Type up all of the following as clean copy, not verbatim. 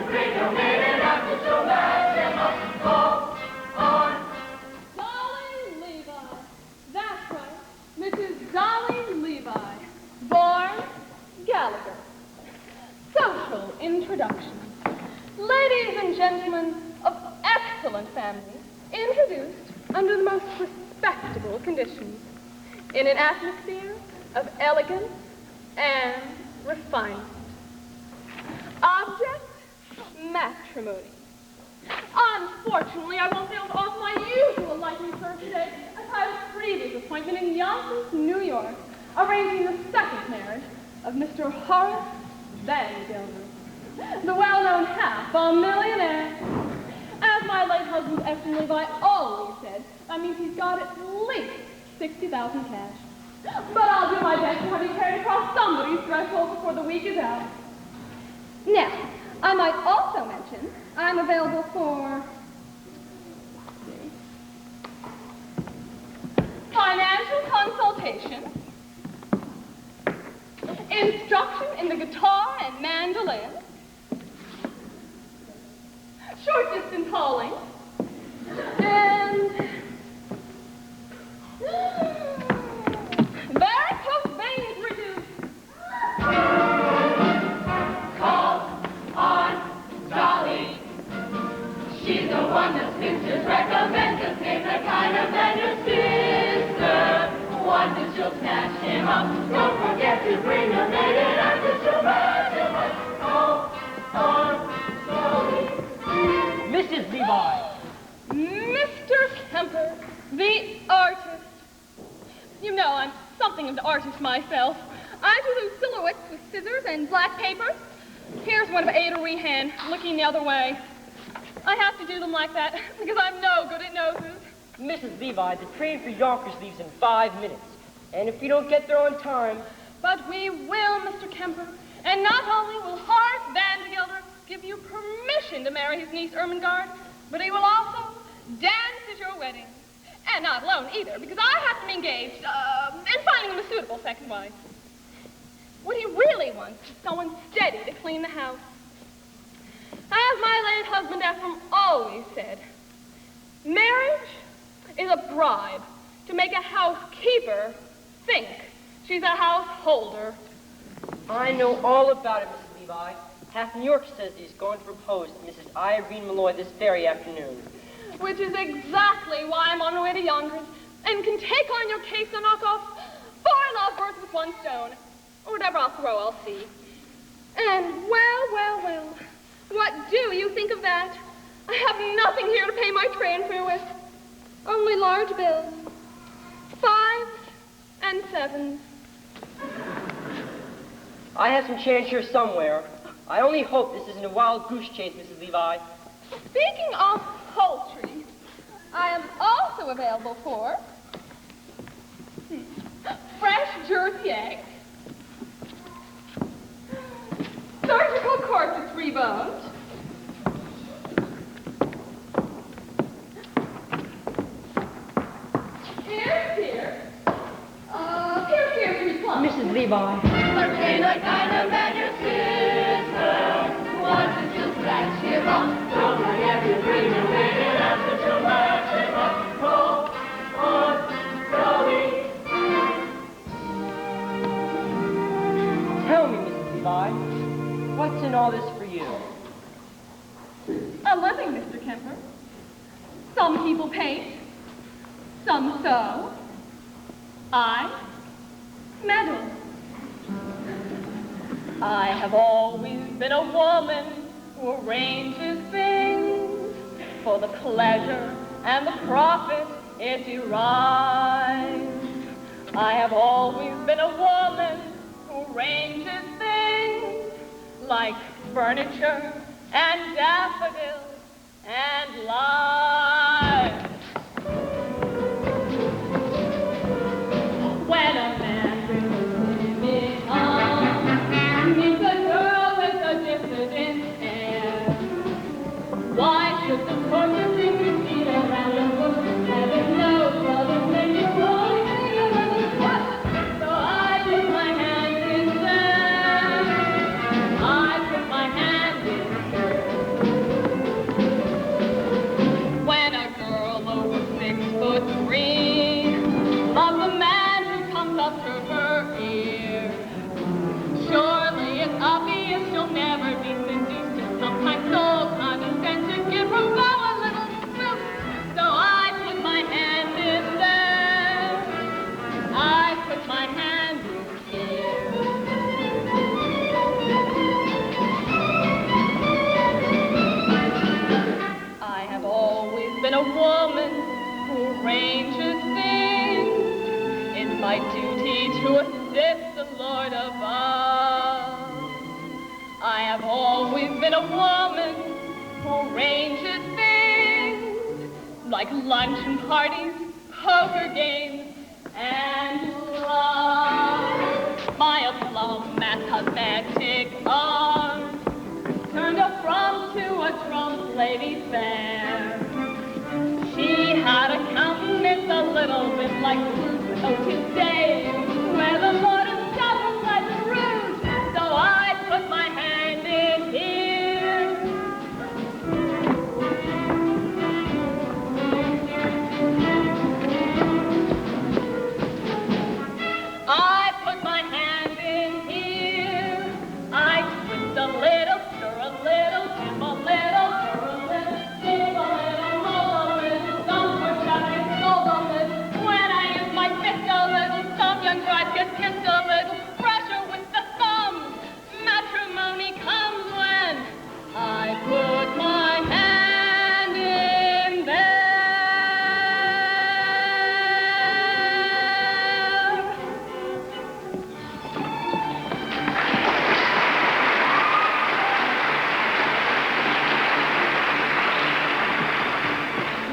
bring your maiden after she'll match him up. Go on. Dolly Levi. That's right. Mrs. Dolly Levi. Born Gallagher. Social introduction. Ladies and gentlemen of excellent family, introduced under the most respectable conditions, in an atmosphere of elegance and refinement. Object, matrimony. Unfortunately, I won't be able to offer my usual liking service today, as I have a previous appointment in Yonkers, New York, arranging the second marriage of Mr. Horace Van Gilder, the well-known half-a-millionaire. As my late husband, Efton Levi, always said, that means he's got at least 60,000 cash. But I'll do my best to have you carried across somebody's threshold before the week is out. Now, I might also mention I'm available for financial consultation, instruction in the guitar and mandolin, short-distance hauling, and varicose veins reduced. Call on Dolly. She's the one the spinsters recommend to pick the kind of man your sister wants, and she'll snatch him up. Don't forget to bring your maiden after she'll match him up. Call on Dolly. Mrs. Levi. Mr. Kemper, the artist. You know I'm something of an artist myself. I do those silhouettes with scissors and black paper. Here's one of Ada Rehan looking the other way. I have to do them like that because I'm no good at noses. Mrs. Levi, the train for Yonkers leaves in 5 minutes. And if you don't get there on time... But we will, Mr. Kemper. And not only will Horace Van Gilder give you permission to marry his niece Ermengarde, but he will also dance at your wedding. And not alone either, because I have to be engaged in finding him a suitable second wife. What he really wants is someone steady to clean the house. As my late husband Ephraim always said, marriage is a bribe to make a housekeeper think she's a householder. I know all about it, Mrs. Levi. Half New York says he's going to propose to Mrs. Irene Malloy this very afternoon. Which is exactly why I'm on my way to Yonkers and can take on your case and knock off 4 lovebirds with 1 stone. Or whatever I'll throw, I'll see. And well, what do you think of that? I have nothing here to pay my train fare with. Only large bills. 5s and 7s. I have some change here somewhere. I only hope this isn't a wild goose chase, Mrs. Levi. Speaking of poultry, I am also available for fresh Jersey eggs, surgical corpus reboned, here, 3 plums. Mrs. Levi. Bring the kind of man your sister wants, and she'll scratch him up. Don't forget to bring your maiden after she'll match him up. Call on Dolly. Tell me, Mrs. Levi, what's in all this for you? A living, Mr. Kemper. Some people paint, some sew. I meddle. I have always been a woman who arranges things for the pleasure and the profit it derives. I have always been a woman who arranges things like furniture and daffodils and lies. When a man brings me home, meets a girl with a diffident air. Why should the corpus bring you feet around your bush? Heaven knows doesn't make it wrong. So I put my hand in there. I put my hand in hers. have always been a woman who arranges things like luncheon parties, poker games, and love. My aplomb at cosmetic art turned a frump to a trump lady fair. She had a countenance a little bit like Ruth Otis Day, where the Lord of Southern was rude, so I put my hand in here. I put my hand in here. I twist a little, stir a little, tip a little, stir a little, give a little, roll a little, some for shouting, scold a little. When I use my fist a little, some young bride gets kissed a little. Pressure with the thumb. Matrimony comes when I put my hand in there.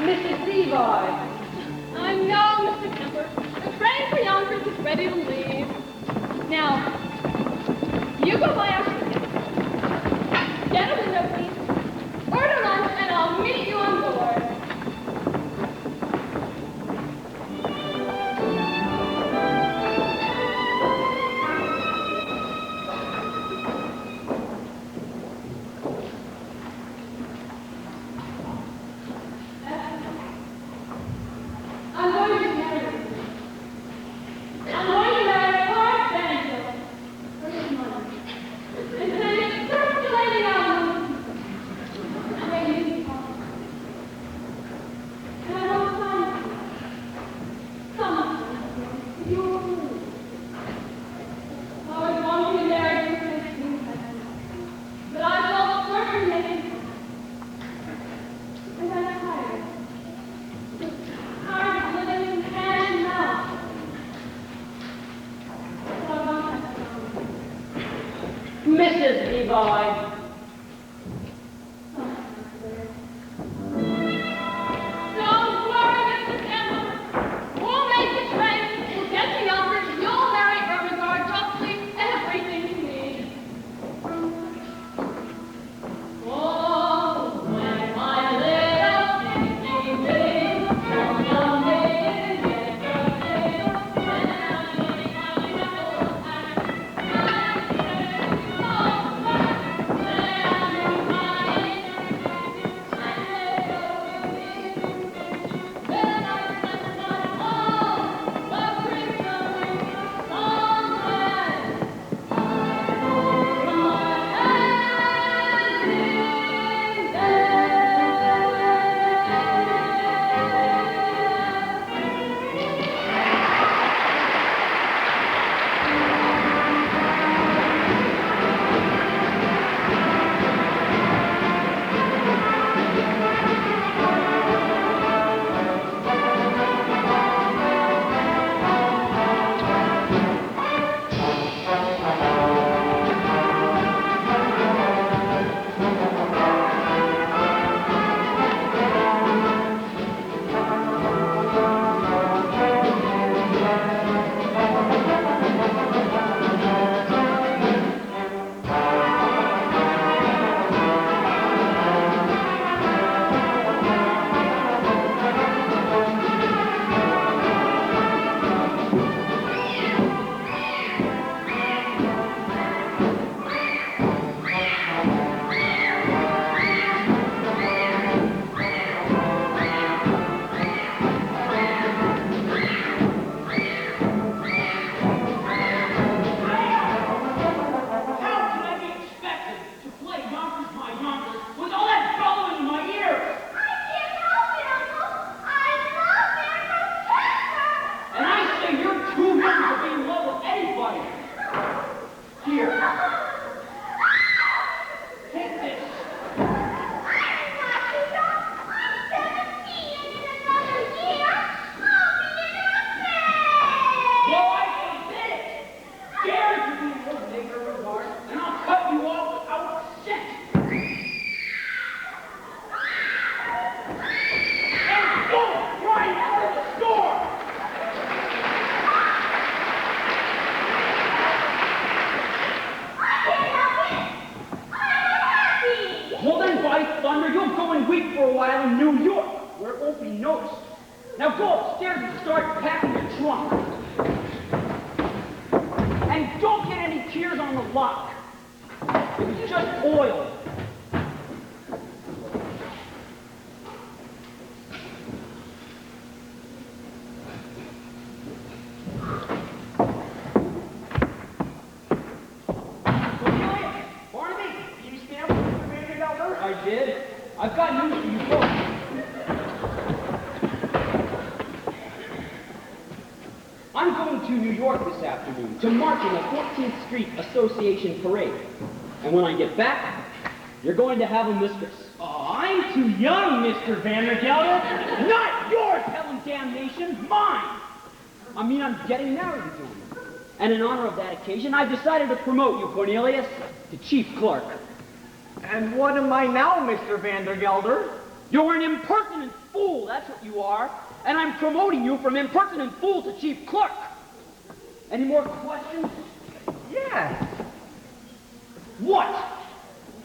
Mrs. Levi. I know, Mr. Kemper. The train for Yonkers is ready to leave. Now, you go buy our tickets. Get a window seat. Order lunch, and I'll meet you on board. I'm going to marry you. I'm going to marry Clark Banjo. For his money. And then it's circulating out. And I need to talk. And I want to find someone you will lose. I was wanting to marry you since you had me. But I felt certain that and I'm tired. Tired of living in hand and mouth. So I want that Mrs. Levi. Don't worry, Mr. Kemper. We'll make the train. We'll get to Yonkers. You'll marry Ermengarde. Just leave everything to me. Oh, when my little pinky ring from your maiden yesterday, when I'm getting out of the hat, I'm getting so much. Then I'm in my and they go with me. Then I spend my all the Christmas somewhere. I put my hand in there. New York, where it won't be noticed. Now go upstairs and start packing your trunk. And don't get any tears on the lock. It was just oil. I did. I've got news for you both. I'm going to New York this afternoon to march in the 14th Street Association Parade. And when I get back, you're going to have a mistress. Oh, I'm too young, Mr. Vandergelder. Not yours, hell and damnation, mine. I mean, I'm getting married again. And in honor of that occasion, I've decided to promote you, Cornelius, to chief clerk. And what am I now, Mr. Vandergelder? You're an impertinent fool, that's what you are. And I'm promoting you from impertinent fool to chief clerk. Any more questions? Yes. What?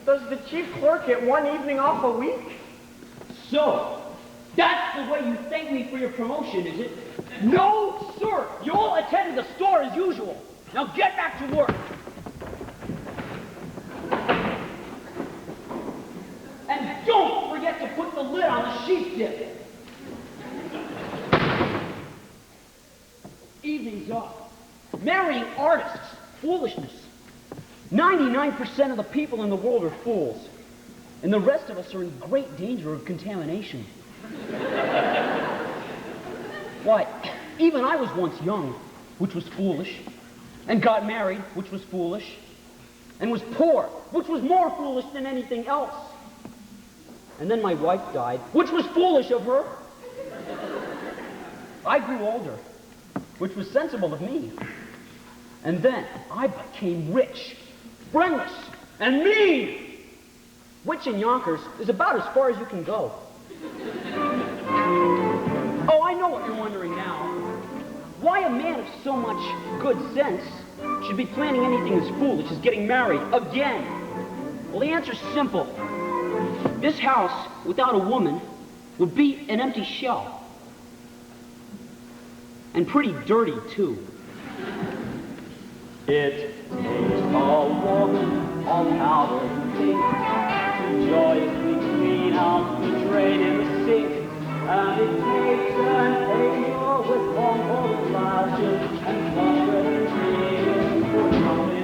Does the chief clerk get one evening off a week? So, that's the way you thank me for your promotion, is it? No, sir. You'll attend to the store as usual. Now get back to work. And don't forget to put the lid on the sheep dip. Evening's up. Marrying artists. Foolishness. 99% of the people in the world are fools. And the rest of us are in great danger of contamination. Why, even I was once young, which was foolish. And got married, which was foolish. And was poor, which was more foolish than anything else. And then my wife died, which was foolish of her. I grew older, which was sensible of me. And then I became rich, friendless, and mean. Which in Yonkers is about as far as you can go. Oh, I know what you're wondering now. Why a man of so much good sense should be planning anything as foolish as getting married again? Well, the answer's simple. This house, without a woman, would be an empty shell. And pretty dirty, too. It takes a woman of powder and pink to joyously clean out the drain in the sink. And it takes an angel with long golden lashes and flustered and dreaming for coming.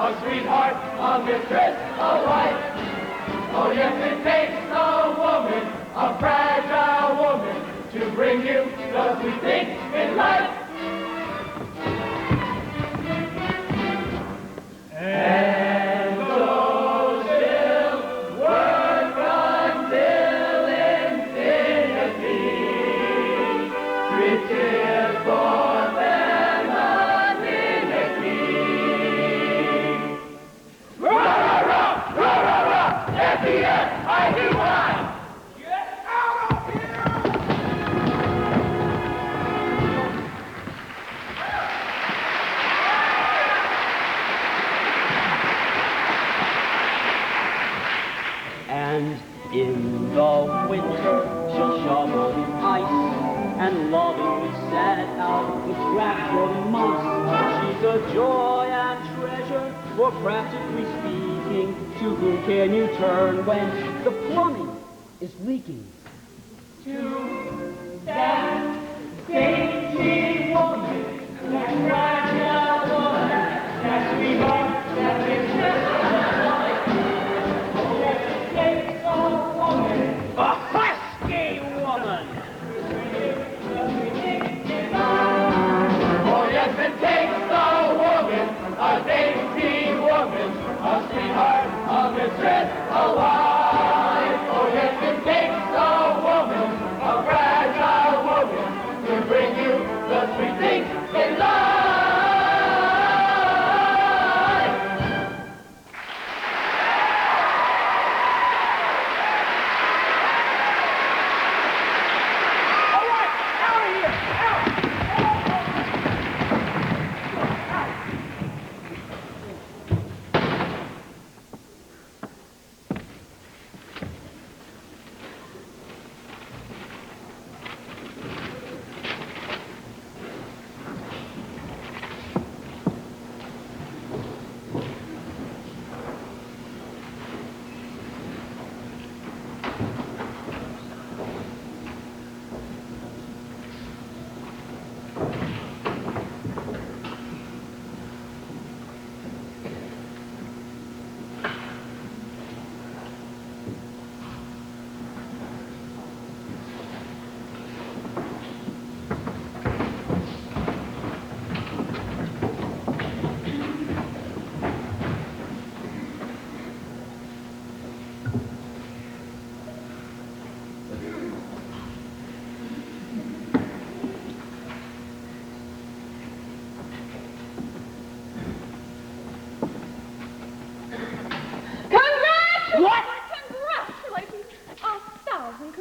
A sweetheart, a mistress, a wife. Oh yes, it takes a woman, a fragile woman, to bring you the sweet things in life. And those still work until infinity. 3 tears for them, a minute. At the end, I do why. Get out of here! And in the winter, she'll shovel the ice and lovingly set out the track for the months. She's a joy and treasure, for practically speaking, to whom can you turn when the plumbing is leaking? To that dainty woman, that fragile woman, that sweetheart, that mistress, oh yes, it takes a woman, A husky woman! oh yes, it takes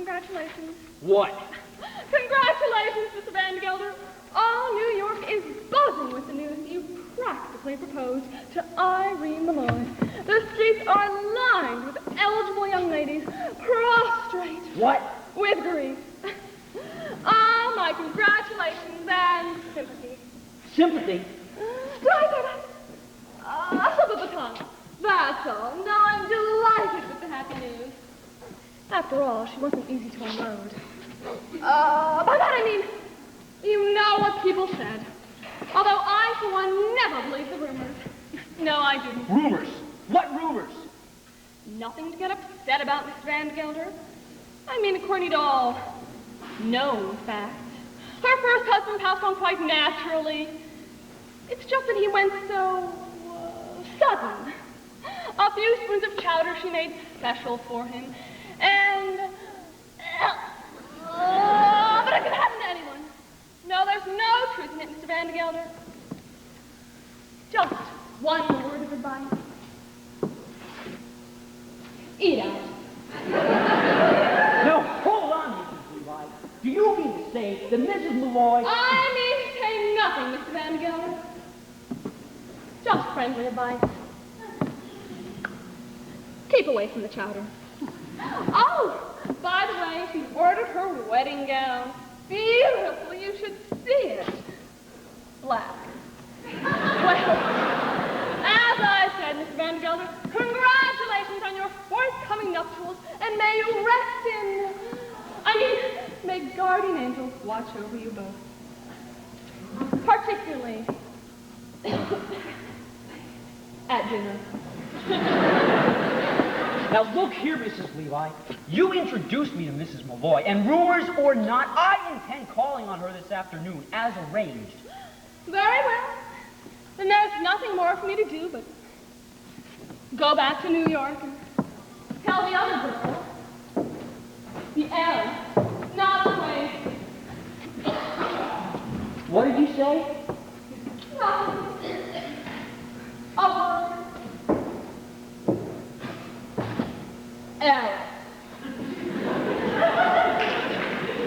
congratulations. What? Congratulations, Mr. Van Gelder. All New York is buzzing with the news that you practically proposed to Irene Malloy. The streets are lined with eligible young ladies prostrate. What? With grief. Ah, my congratulations and sympathy. Sympathy? Did I say that? A slip of the tongue. That's all. Now I'm delighted with the happy news. After all, she wasn't easy to unload. By that I mean, you know what people said. Although I, for one, never believed the rumors. No, I didn't. Rumors? What rumors? Nothing to get upset about, Mr. Van Gelder. I mean, according to all known facts, her first husband passed on quite naturally. It's just that he went so sudden. A few spoons of chowder she made special for him, and but it could happen to anyone. No, there's no truth in it, Mr. Van Gelder. Just one word of advice. Eat out. No, hold on, Mrs. Levi. Do you mean to say that Mrs. Malloy... I mean to say nothing, Mr. Van Gelder. Just friendly advice. Keep away from the chowder. Oh, by the way, she's ordered her wedding gown. Beautiful, you should see it. Black. Well, as I said, Mr. Van Gelder, congratulations on your forthcoming nuptials, and may you may guardian angels watch over you both. Particularly at dinner. Now look here, Mrs. Levi. You introduced me to Mrs. Malloy, and rumors or not, I intend calling on her this afternoon, as arranged. Very well. Then there's nothing more for me to do but go back to New York and tell the other girls, the L, not afraid. What did you say? Nothing. A word. L.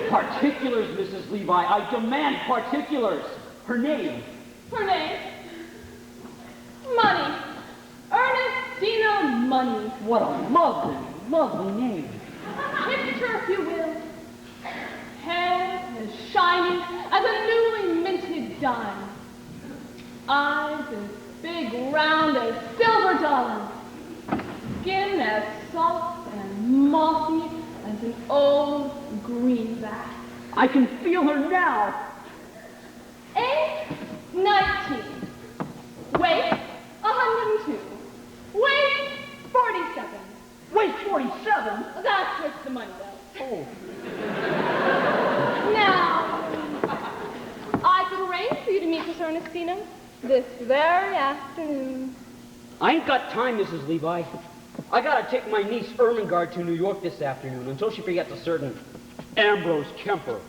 Particulars, Mrs. Levi. I demand particulars. Her name. Her name? Money. Ernestina Money. What a lovely, lovely name. Picture, if you will, hair as shiny as a newly minted dime. Eyes as big, round as silver dollars. Skin as soft and mossy as an old greenback. I can feel her now. Age, 19. Weight, 102. Weight, 47. Wait, 47? That's with the money, though. Oh. Now, I could arrange for you to meet Miss Ernestina this very afternoon. I ain't got time, Mrs. Levi. I gotta take my niece Ermengarde to New York this afternoon until she forgets a certain Ambrose Kemper.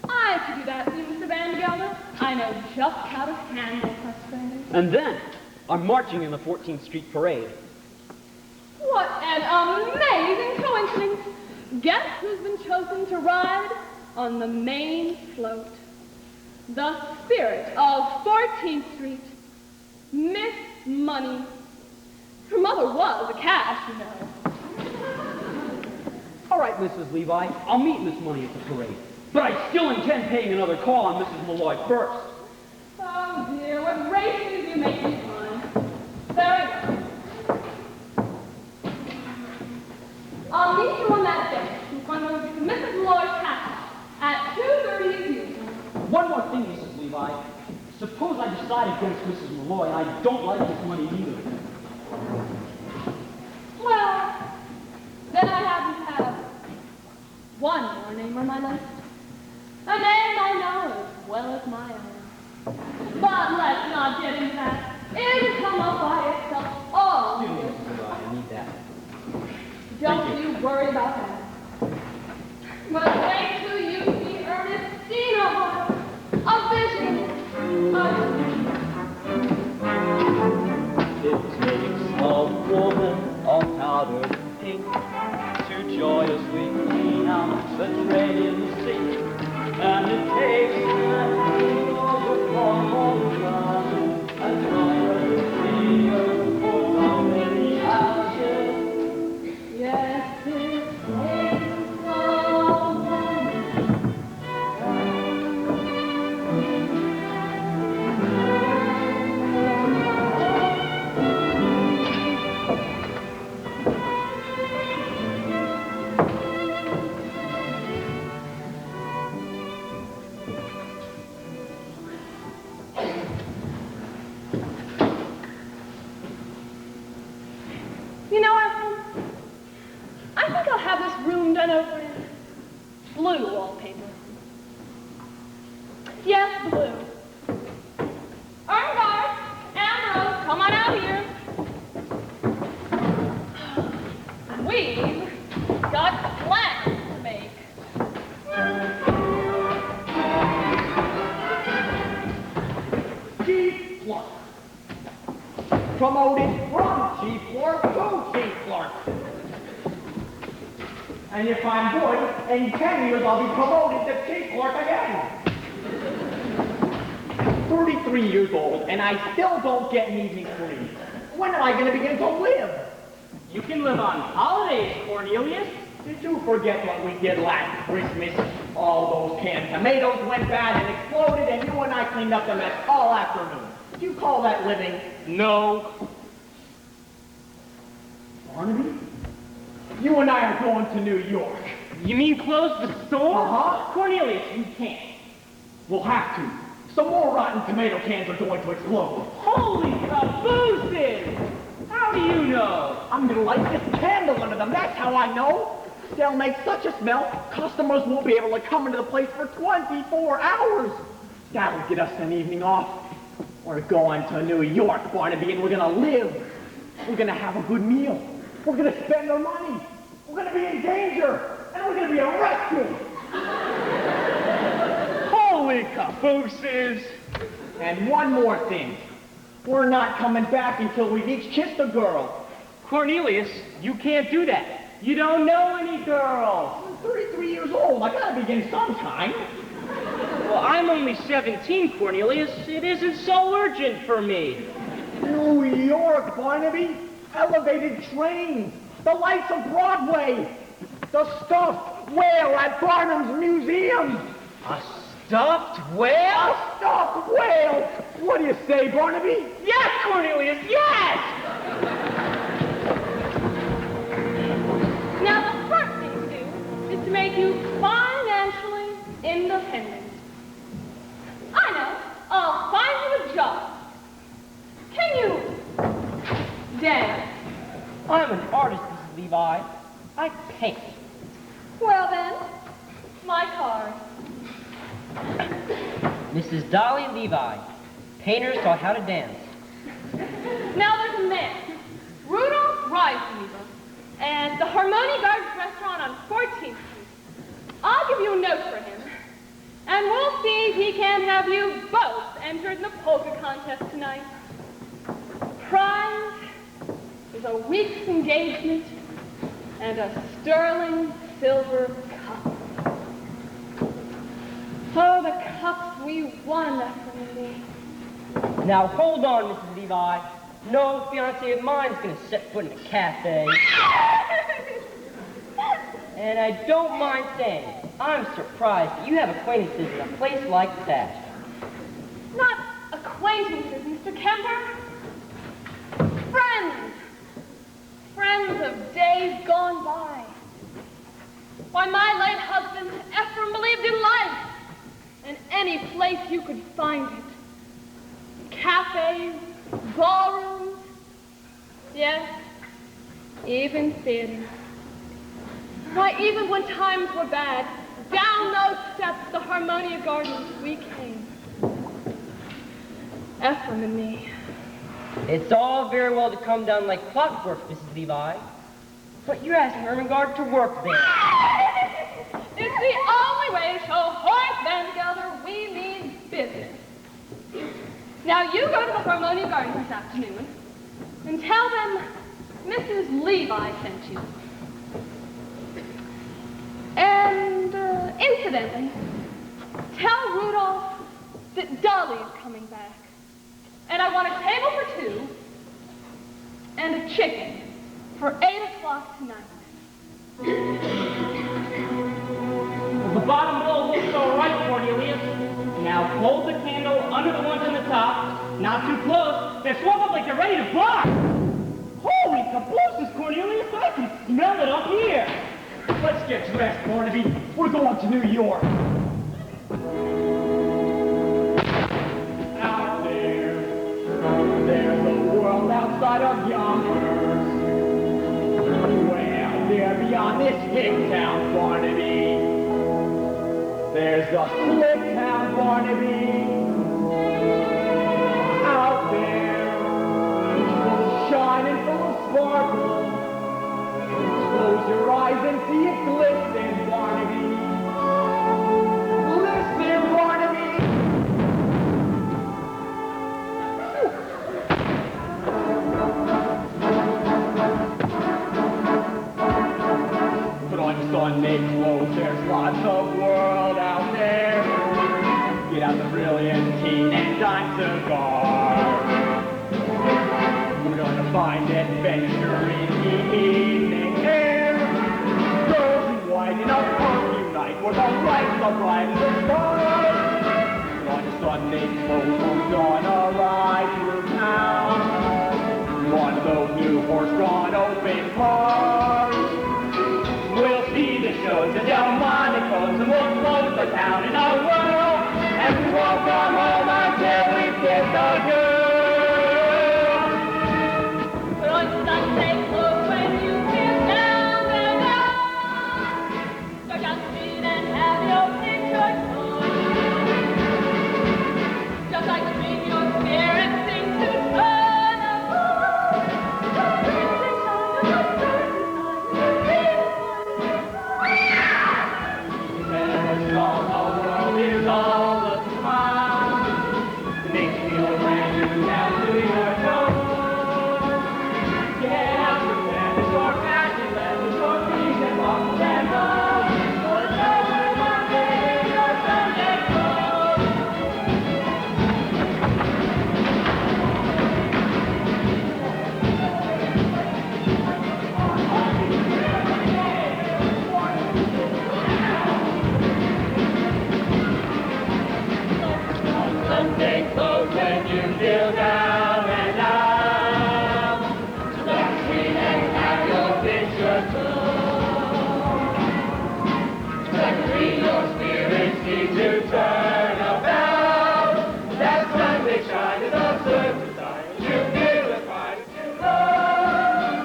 I could do that for you, Mr. Van Gelder. I know just how to handle such things. And then I'm marching in the 14th Street Parade. What an amazing coincidence! Guess who's been chosen to ride on the main float? The spirit of 14th Street, Miss Money. Her mother was a cash, you know. All right, Mrs. Levi, I'll meet Miss Money at the parade. But I still intend paying another call on Mrs. Malloy first. Oh dear, what races you make me fun. Very well. I'll meet you on that day in front of Mrs. Malloy's house at 2:30 as usual. One more thing, Mrs. Levi. Suppose I decide against Mrs. Malloy and I don't like Miss Money either. Well, then I happen to have one more name on my list. A name I know as well as my own. But let's not get into that. It'll come up by itself. Oh, Excuse me, Mrs. Levi, I need that. don't you worry about that. But wait till you see Ernestina, a vision. It takes a woman all powdered pink to joyously clean out dead in the sea. And it takes an over from all the ground as far as the sea for so many houses. Yes, it takes someone. You know, I think I'll have this room done over in blue wallpaper. Yes, blue. Armgard, Ambrose, come on out here. We've got plans to make. Chief Clerk. Promoted from Chief Clerk to Chief Clerk. And if I'm good, in 10 years I'll be promoted to Chief Clerk again. 33 years old, and I still don't get an evening free. When am I going to begin to live? You can live on holidays, Cornelius. Did you forget what we did last Christmas? All those canned tomatoes went bad and exploded, and you and I cleaned up the mess all afternoon. Do you call that living? No. Barnaby? You and I are going to New York. You mean close the store? Uh-huh. Cornelius, you can't. We'll have to. Some more rotten tomato cans are going to explode. Holy cabooses! How do you know? I'm gonna light this candle under them, that's how I know. They'll make such a smell, customers won't be able to come into the place for 24 hours. That'll get us an evening off. We're going to New York, Barnaby, and we're gonna live. We're gonna have a good meal. We're gonna spend our money. We're gonna be in danger, and we're gonna be arrested. Holy cabooses! And one more thing. We're not coming back until we've each kissed a girl. Cornelius, you can't do that. You don't know any girls. I'm 33 years old. I gotta begin sometime. Well, I'm only 17, Cornelius. It isn't so urgent for me. New York, Barnaby. Elevated trains. The lights of Broadway. The stuffed whale at Barnum's Museum. A stuffed whale? A stuffed whale. What do you say, Barnaby? Yes, Cornelius, yes! Now, the first thing to do is to make you financially independent. I know. I'll find you a job. Can you dance? I'm an artist, Mrs. Levi. I paint. Well then, my card. Mrs. Dolly Levi. Painters taught how to dance. Now there's a man, Rudolph Reisenweber, at the Harmony Gardens restaurant on 14th Street. I'll give you a note for him, and we'll see if he can't have you both entered in the polka contest tonight. Prize is a week's engagement and a sterling silver cup. Oh, the cups we won from me. Now hold on, Mrs. Levi. No fiancé of mine's gonna set foot in a cafe. And I don't mind saying, I'm surprised that you have acquaintances in a place like that. Not acquaintances, Mr. Kemper. Friends. Friends of days gone by. Why, my late husband, Ephraim, believed in life. In any place you could find it. Cafes, ballrooms, yes, even theaters. Why, even when times were bad, down those steps of the Harmonia Gardens we came. Ephraim and me. It's all very well to come down like clockwork, Mrs. Levi. But you're asking Ermengarde to work there. It's the only way to show Horace Van Gelder we mean business. Now you go to the Harmonia Gardens this afternoon and tell them Mrs. Levi sent you. And Incidentally, tell Rudolph that Dolly is coming back. And I want a table for two and a chicken for 8 o'clock tonight. Well, the bottom roll looks all right, Cornelius. Now hold the candle under the ones in the top. Not too close. They're swung up like they're ready to fly. Holy cabooses, Cornelius! I can smell it up here. Let's get dressed, Barnaby. We're going to New York. Out there, there's a world outside of yonder. Way out there beyond this hick town, Barnaby. There's a slick town, Barnaby. Out there, shining full of sparkle. Close your eyes and see it glisten, Barnaby. Listen, Barnaby. Put on your Sunday clothes, there's lots of world out there. Get out the brilliant teen and dime cigar. We're gonna find adventure in the evening air. Girls in white in a perfume night where the lights are bright as the stars. Put on your Sunday clothes, we're gonna ride through town. One of those new horse-drawn open cars. We'll see the shows at Delmonico's and we'll close the town in a whirl. And we won't come home until we get the girl. Put on Sunday clothes when you feel down and out. Start down the street and have your picture taken. Just like the dream, your spirit sings to turn around. All the world is all a smile. It makes you feel brand new down to your toes. Get out your bed, it's your passion, let it's your feet and walk and love. For it's over one day, your Sunday clothes. Sunday clothes when you feel down and out. Start sweet and have your picture took. Like free your spirit seems to turn about. That Sunday shine is absurd to sight. You feel the pride that you love.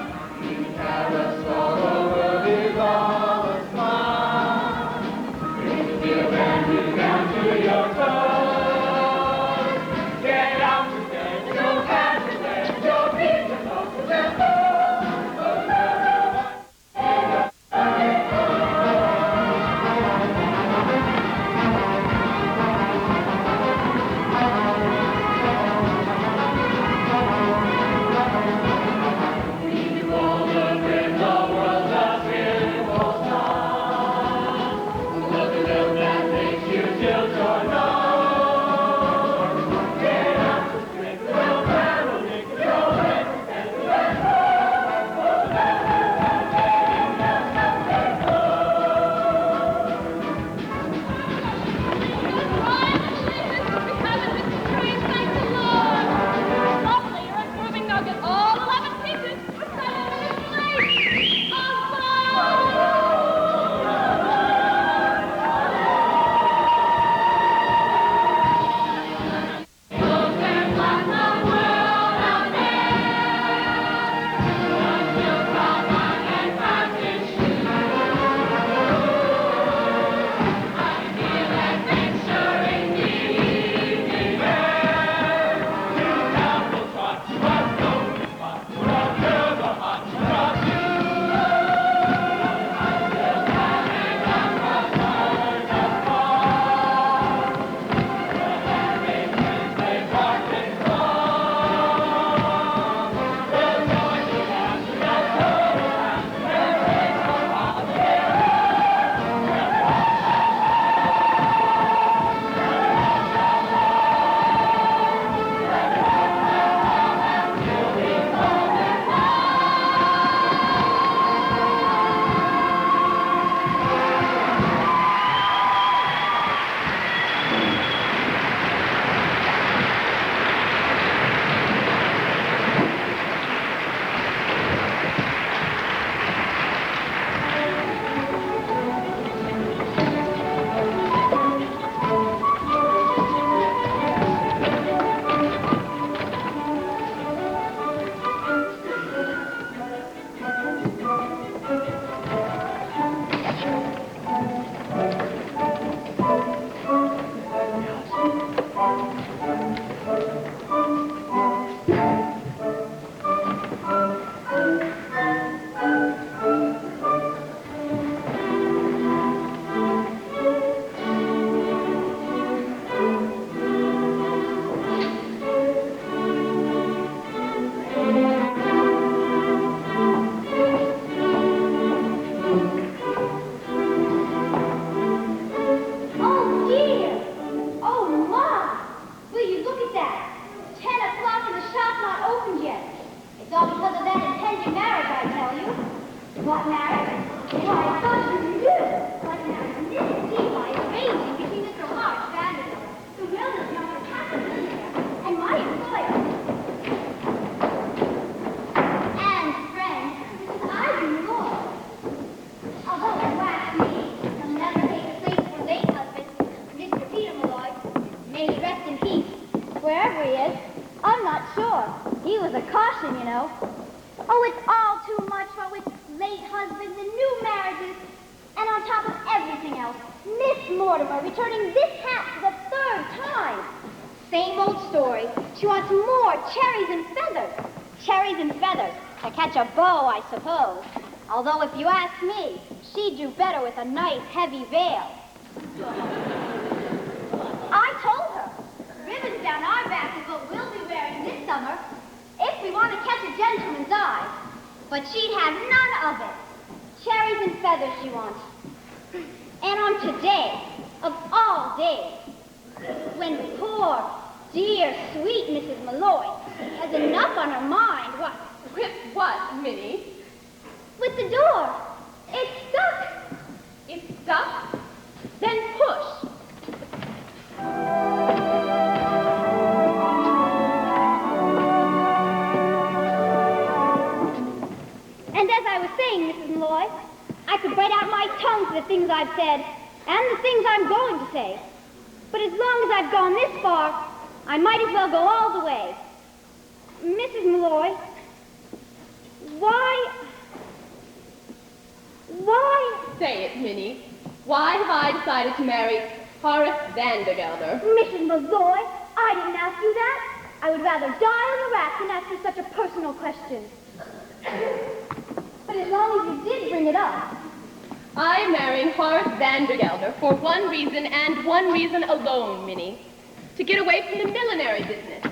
You can have a small world is all a smile. You can feel brand new down to your toes. Get out to bed, go back to bed, your feet are off to their toes. caution, you know. Oh, it's all too much, what with late husbands and new marriages. And on top of everything else, Miss Mortimer returning this hat for the third time. Same old story. She wants more cherries and feathers. Cherries and feathers. To catch a bow, I suppose. Although, if you ask me, she'd do better with a nice, heavy veil. I told her, ribbons down our back is what we'll be wearing this summer, if we want to catch a gentleman's eye. But she'd have none of it. Cherries and feathers she wants. And on today, of all days, when poor, dear, sweet Mrs. Malloy has enough on her mind, what? With what, Minnie? With the door. It's stuck. It's stuck? Then push. And as I was saying, Mrs. Malloy, I could bite out my tongue for the things I've said and the things I'm going to say. But as long as I've gone this far, I might as well go all the way. Mrs. Malloy, why... Say it, Minnie. Why have I decided to marry Horace Vandergelder? Mrs. Malloy, I didn't ask you that. I would rather die on the rack than answer such a personal question. But as long as you did bring it up. I am marrying Horace Vandergelder for one reason and one reason alone, Minnie. To get away from the millinery business.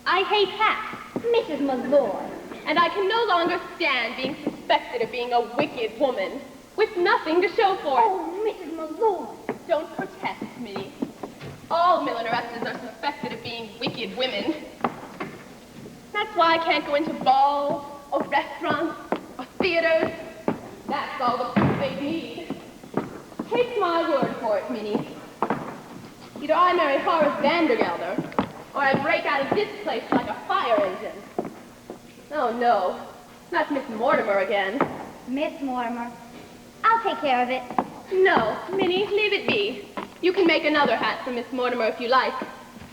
I hate hats. Mrs. Malloy. And I can no longer stand being suspected of being a wicked woman with nothing to show for it. Oh, Mrs. Malloy. Don't protest, Minnie. All millineresses are suspected of being wicked women. That's why I can't go into balls, or restaurants, or theaters. That's all the proof they need. Take my word for it, Minnie. Either I marry Horace Vandergelder, or I break out of this place like a fire engine. Oh, no. Not Miss Mortimer again. Miss Mortimer. I'll take care of it. No, Minnie, leave it be. You can make another hat for Miss Mortimer if you like.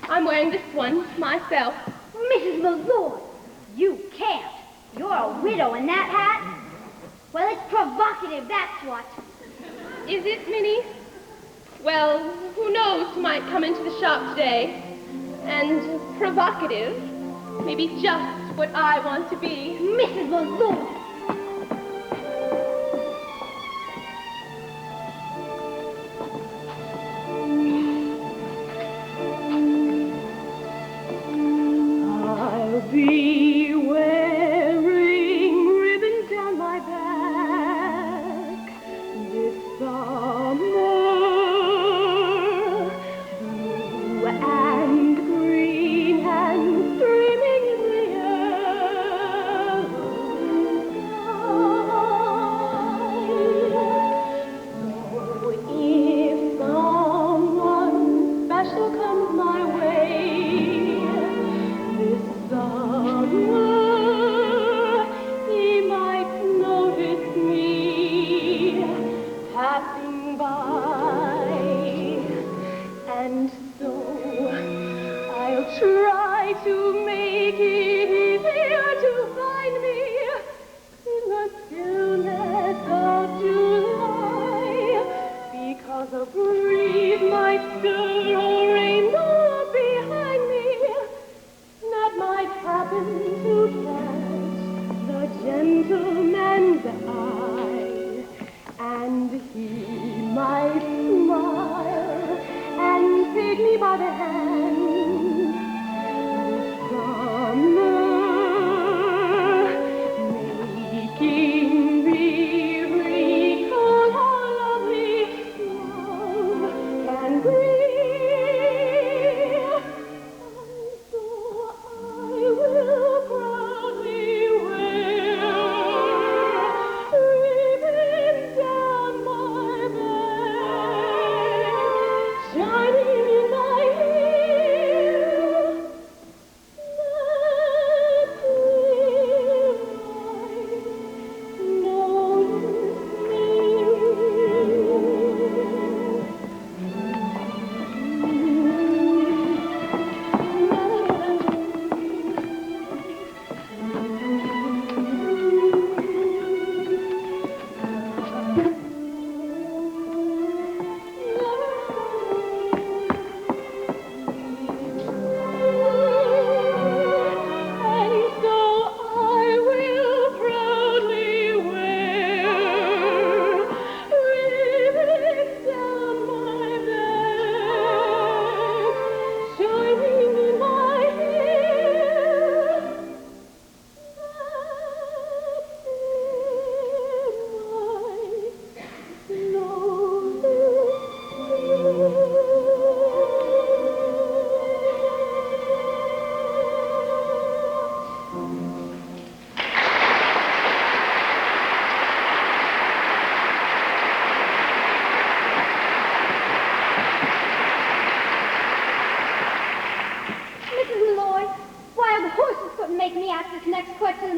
I'm wearing this one myself. Mrs. Malloy, you can't. You're a widow in that hat. Well, it's provocative, that's what. Is it, Minnie? Well, who knows who might come into the shop today. And provocative may be just what I want to be. Mrs. Malloy. I'll be wearing ribbons down my back this summer, blue and green and streaming in the yellow sky. So if someone special comes my way this summer, he might notice me passing by, and so I'll try to make it easier to find me in the stillness of July, because a breeze might stir a rainbow behind me that might happen to catch the gentleman's eye, and he might smile and take me by the hand. This summer, making me recall how lovely love can be. And so I will proudly wear ribbons down my back, shining in my hair.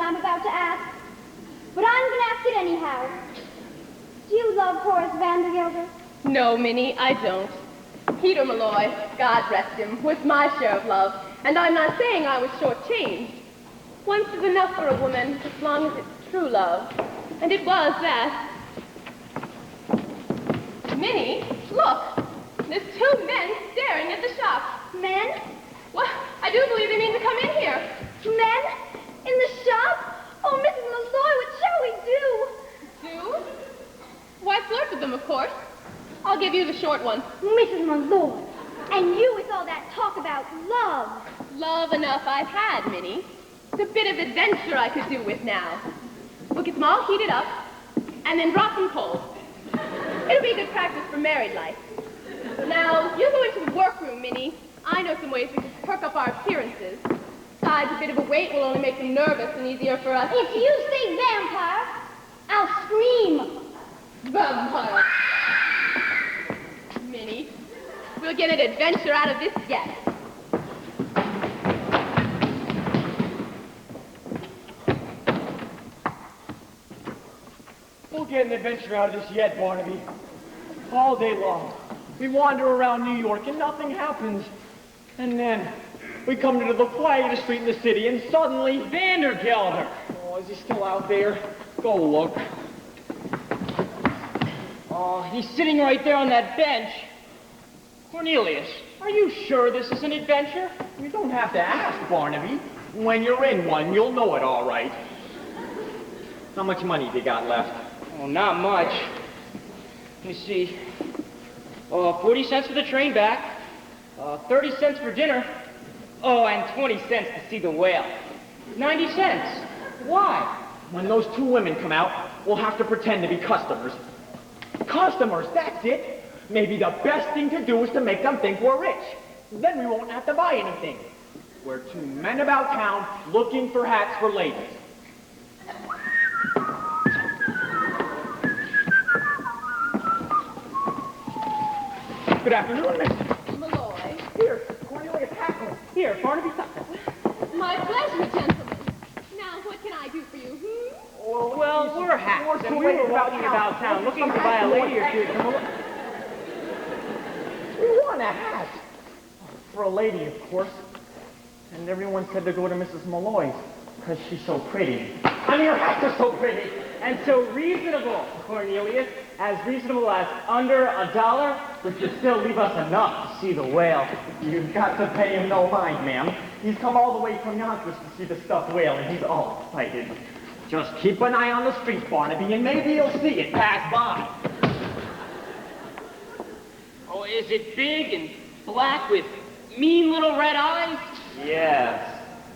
I'm about to ask, but I'm going to ask it anyhow. Do you love Horace Vandergelder? No, Minnie, I don't. Peter Malloy, God rest him, was my share of love, and I'm not saying I was shortchanged. Once is enough for a woman, as long as it's true love. And it was that. Minnie, look. There's two men staring at the shop. Men? Well, I do believe they mean to come in here. Men? In the shop? Oh, Mrs. Malloy, what shall we do? Do? Why, flirt with them, of course. I'll give you the short one. Mrs. Malloy, and you with all that talk about love. Love enough I've had, Minnie. It's a bit of adventure I could do with now. We'll get them all heated up, and then drop them cold. It'll be good practice for married life. Now, you go into the workroom, Minnie. I know some ways we can perk up our appearances. Besides, a bit of a wait will only make them nervous and easier for us. If you say vampire, I'll scream. Vampire. Minnie, we'll get an adventure out of this yet. We'll get an adventure out of this yet, Barnaby. All day long. We wander around New York and nothing happens. And then we come to the quietest street in the city and suddenly... Vandergelder! Oh, is he still out there? Go look. Oh, he's sitting right there on that bench. Cornelius, are you sure this is an adventure? You don't have to ask, Barnaby. When you're in one, you'll know it all right. How much money you got left? Oh, not much. Let me see. 40 cents for the train back. 30 cents for dinner. Oh, and 20 cents to see the whale. 90 cents. Why? When those two women come out, we'll have to pretend to be customers. Customers, that's it. Maybe the best thing to do is to make them think we're rich. Then we won't have to buy anything. We're two men about town looking for hats for ladies. Good afternoon, Miss. Malloy. Here, Cornelius Hackle. Here, Barnaby Tucker. My pleasure, gentlemen. Now, what can I do for you, Well, we're hacks, and we were walking about town looking to buy a lady or two to come along. We want a hat. For a lady, of course. And everyone said to go to Mrs. Malloy's, because she's so pretty. I mean, her hats are so pretty. And so reasonable, Cornelius. As reasonable as under $1, which would still leave us enough to see the whale. You've got to pay him no mind, ma'am. He's come all the way from Yonkers to see the stuffed whale, and he's all excited. Just keep an eye on the street, Barnaby, and maybe you'll see it pass by. Oh, is it big and black with mean little red eyes? Yes.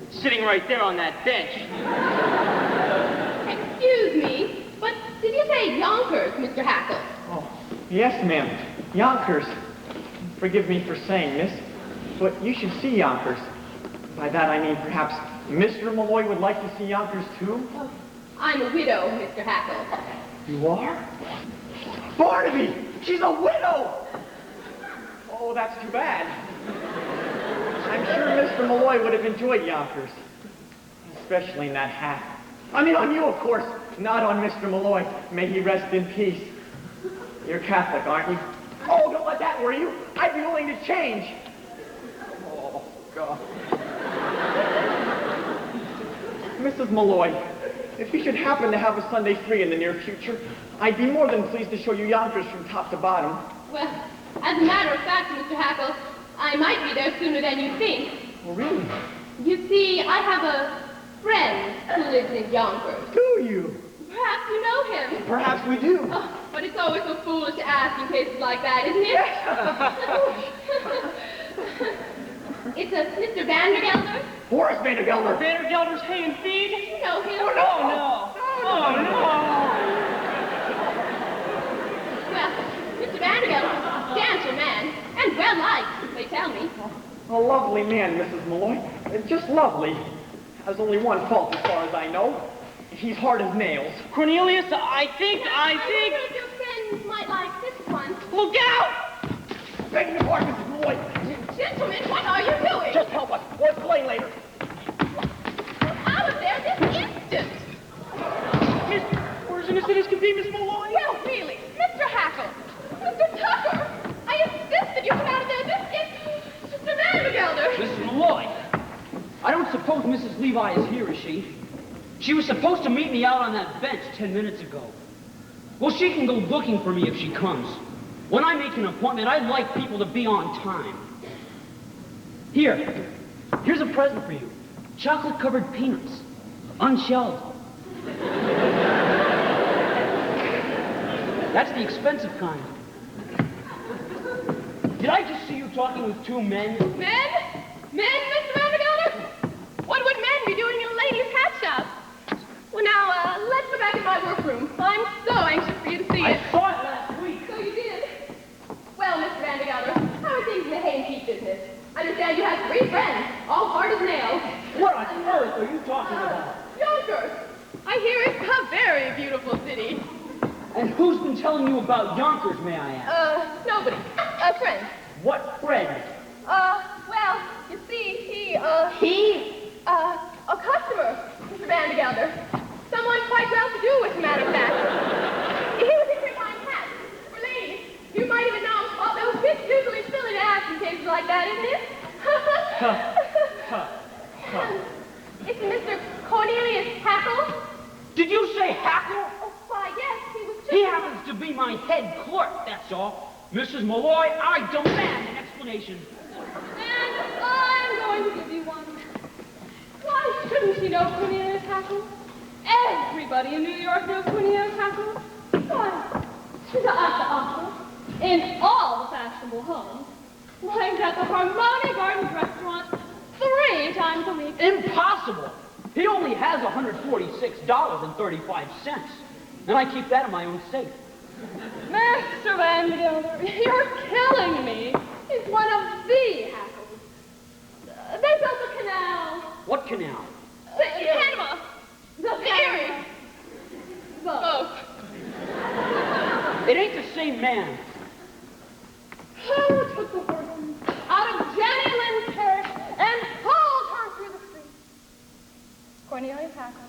It's sitting right there on that bench. Excuse me, but did you say Yonkers, Mr. Hackle? Oh, yes, ma'am. Yonkers. Forgive me for saying this, but you should see Yonkers. By that I mean perhaps Mr. Malloy would like to see Yonkers too? Oh, I'm a widow, Mr. Hackle. You are? Barnaby! She's a widow! Oh, that's too bad. I'm sure Mr. Malloy would have enjoyed Yonkers. Especially in that hat. I mean on you, of course. Not on Mr. Malloy. May he rest in peace. You're Catholic, aren't you? Oh, don't let that worry you. I'd be willing to change. Oh, God. Mrs. Malloy, if you should happen to have a Sunday free in the near future, I'd be more than pleased to show you Yonkers from top to bottom. Well, as a matter of fact, Mr. Hackle, I might be there sooner than you think. Oh, really? You see, I have a friend who lives in Yonkers. Do you? Perhaps you know him. Perhaps we do. Oh, but it's always so foolish to ask in cases like that, isn't it? It's a Mr. Vandergelder. Horace Vandergelder. Vandergelder's hay and feed? You know him. Oh, no. Oh, no. Well, Mr. Vandergelder's a substantial man, and well-liked, they tell me. A lovely man, Mrs. Malloy. Just lovely. Has only one fault as far as I know. He's hard as nails. Cornelius, I think... I wonder if your friends might like this one. Look out! Begging your pardon, Mrs. Malloy. Gentlemen, what are you doing? Just help us. We'll explain later. Out of there this instant. can be, Miss Malloy? Well, really, Mr. Hackle, Mr. Tucker, I insist that you come out of there. This is Mr. Vandergelder. Mrs. Malloy, I don't suppose Mrs. Levi is here, is she? She was supposed to meet me out on that bench 10 minutes ago. Well, she can go looking for me if she comes. When I make an appointment, I like people to be on time. Here's a present for you. Chocolate-covered peanuts, unshelled. That's the expensive kind. Did I just see you talking with two men? Men? Men, Mr. Vandergelder? What would men be doing in a ladies' hat shop? Well, now, let's go back in my workroom. I'm so anxious for you to see it. I saw it last week. So you did? Well, Mr. Vandergelder, how are things in the hay and peat business? I understand you have 3 friends, all hard as nails. What on earth are you talking about? Yonkers. I hear it's a very beautiful city. And who's been telling you about Yonkers, may I ask? Nobody. A friend. What friend? Well, you see, a customer, Mr. Vandergelder. Someone quite well-to-do, as a matter of fact. He was in here buying hats for ladies. You might even know all those kids usually fill in ads in cases like that, isn't it? It's Mr. Cornelius Hackle. Did you say Hackle? Oh, why, yes, he was just... He happens to be my head clerk, that's all. Mrs. Malloy, I demand an explanation. And I'm going to give you one. Why shouldn't you know Cornelius Hackle? Everybody in New York knows Cornelius Hackle. Why, she's at the opera, in all the fashionable homes. Why, he's at the Harmony Gardens restaurant 3 times a week. Impossible. He only has $146.35, and I keep that in my own safe. Mr. Vandergelder, you're killing me. He's one of the Hackles. They built the canal. What canal? The Panama. The Erie. Both. It ain't the same man. Who took the horses out of Jenny Lynn's carriage and pulled her through the street? Cornelius Hackle.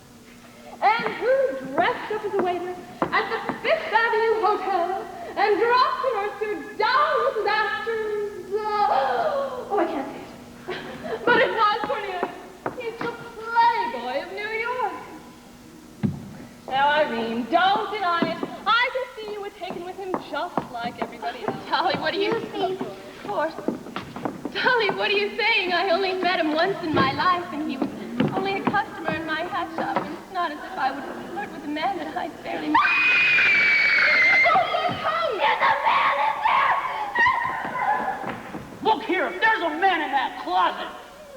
And who dressed up as a waiter at the 5th Avenue Hotel and dropped an oyster down Mrs. Astor's... oh, I can't say it. But it was Cornelius. He's the playboy of New York. Now, Irene, don't deny it. I can see you were taken with him just like everybody else. Dolly, what are you... Excuse me. Of course. Dolly, what are you saying? I only met him once in my life, and he was only a customer in my hat shop. And it's not as if I would flirt with a man that I'd barely met. There's a man in there! Look here, if there's a man in that closet.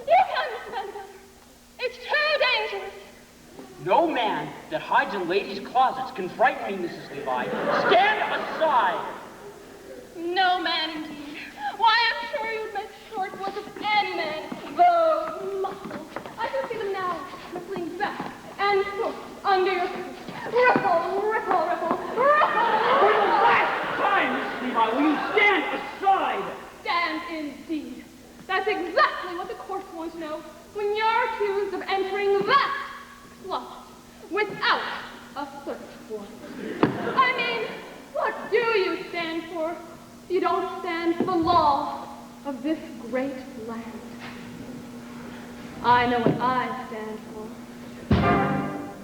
You can't, Mr. Vandergelder. It's too dangerous. No man that hides in ladies' closets can frighten me, Mrs. Levi. Stand aside. No man indeed. Why, I'm sure you'd make short work of any man. Those muscles. I can see them now, rippling back and forth under your feet. Ripple, ripple, ripple, ripple. For the last time, Mrs. Levi, will you stand aside? Stand indeed. That's exactly what the court wants to know when you're accused of entering that closet without a search warrant. I mean, what do you stand for? You don't stand for the law of this great land. I know what I stand for.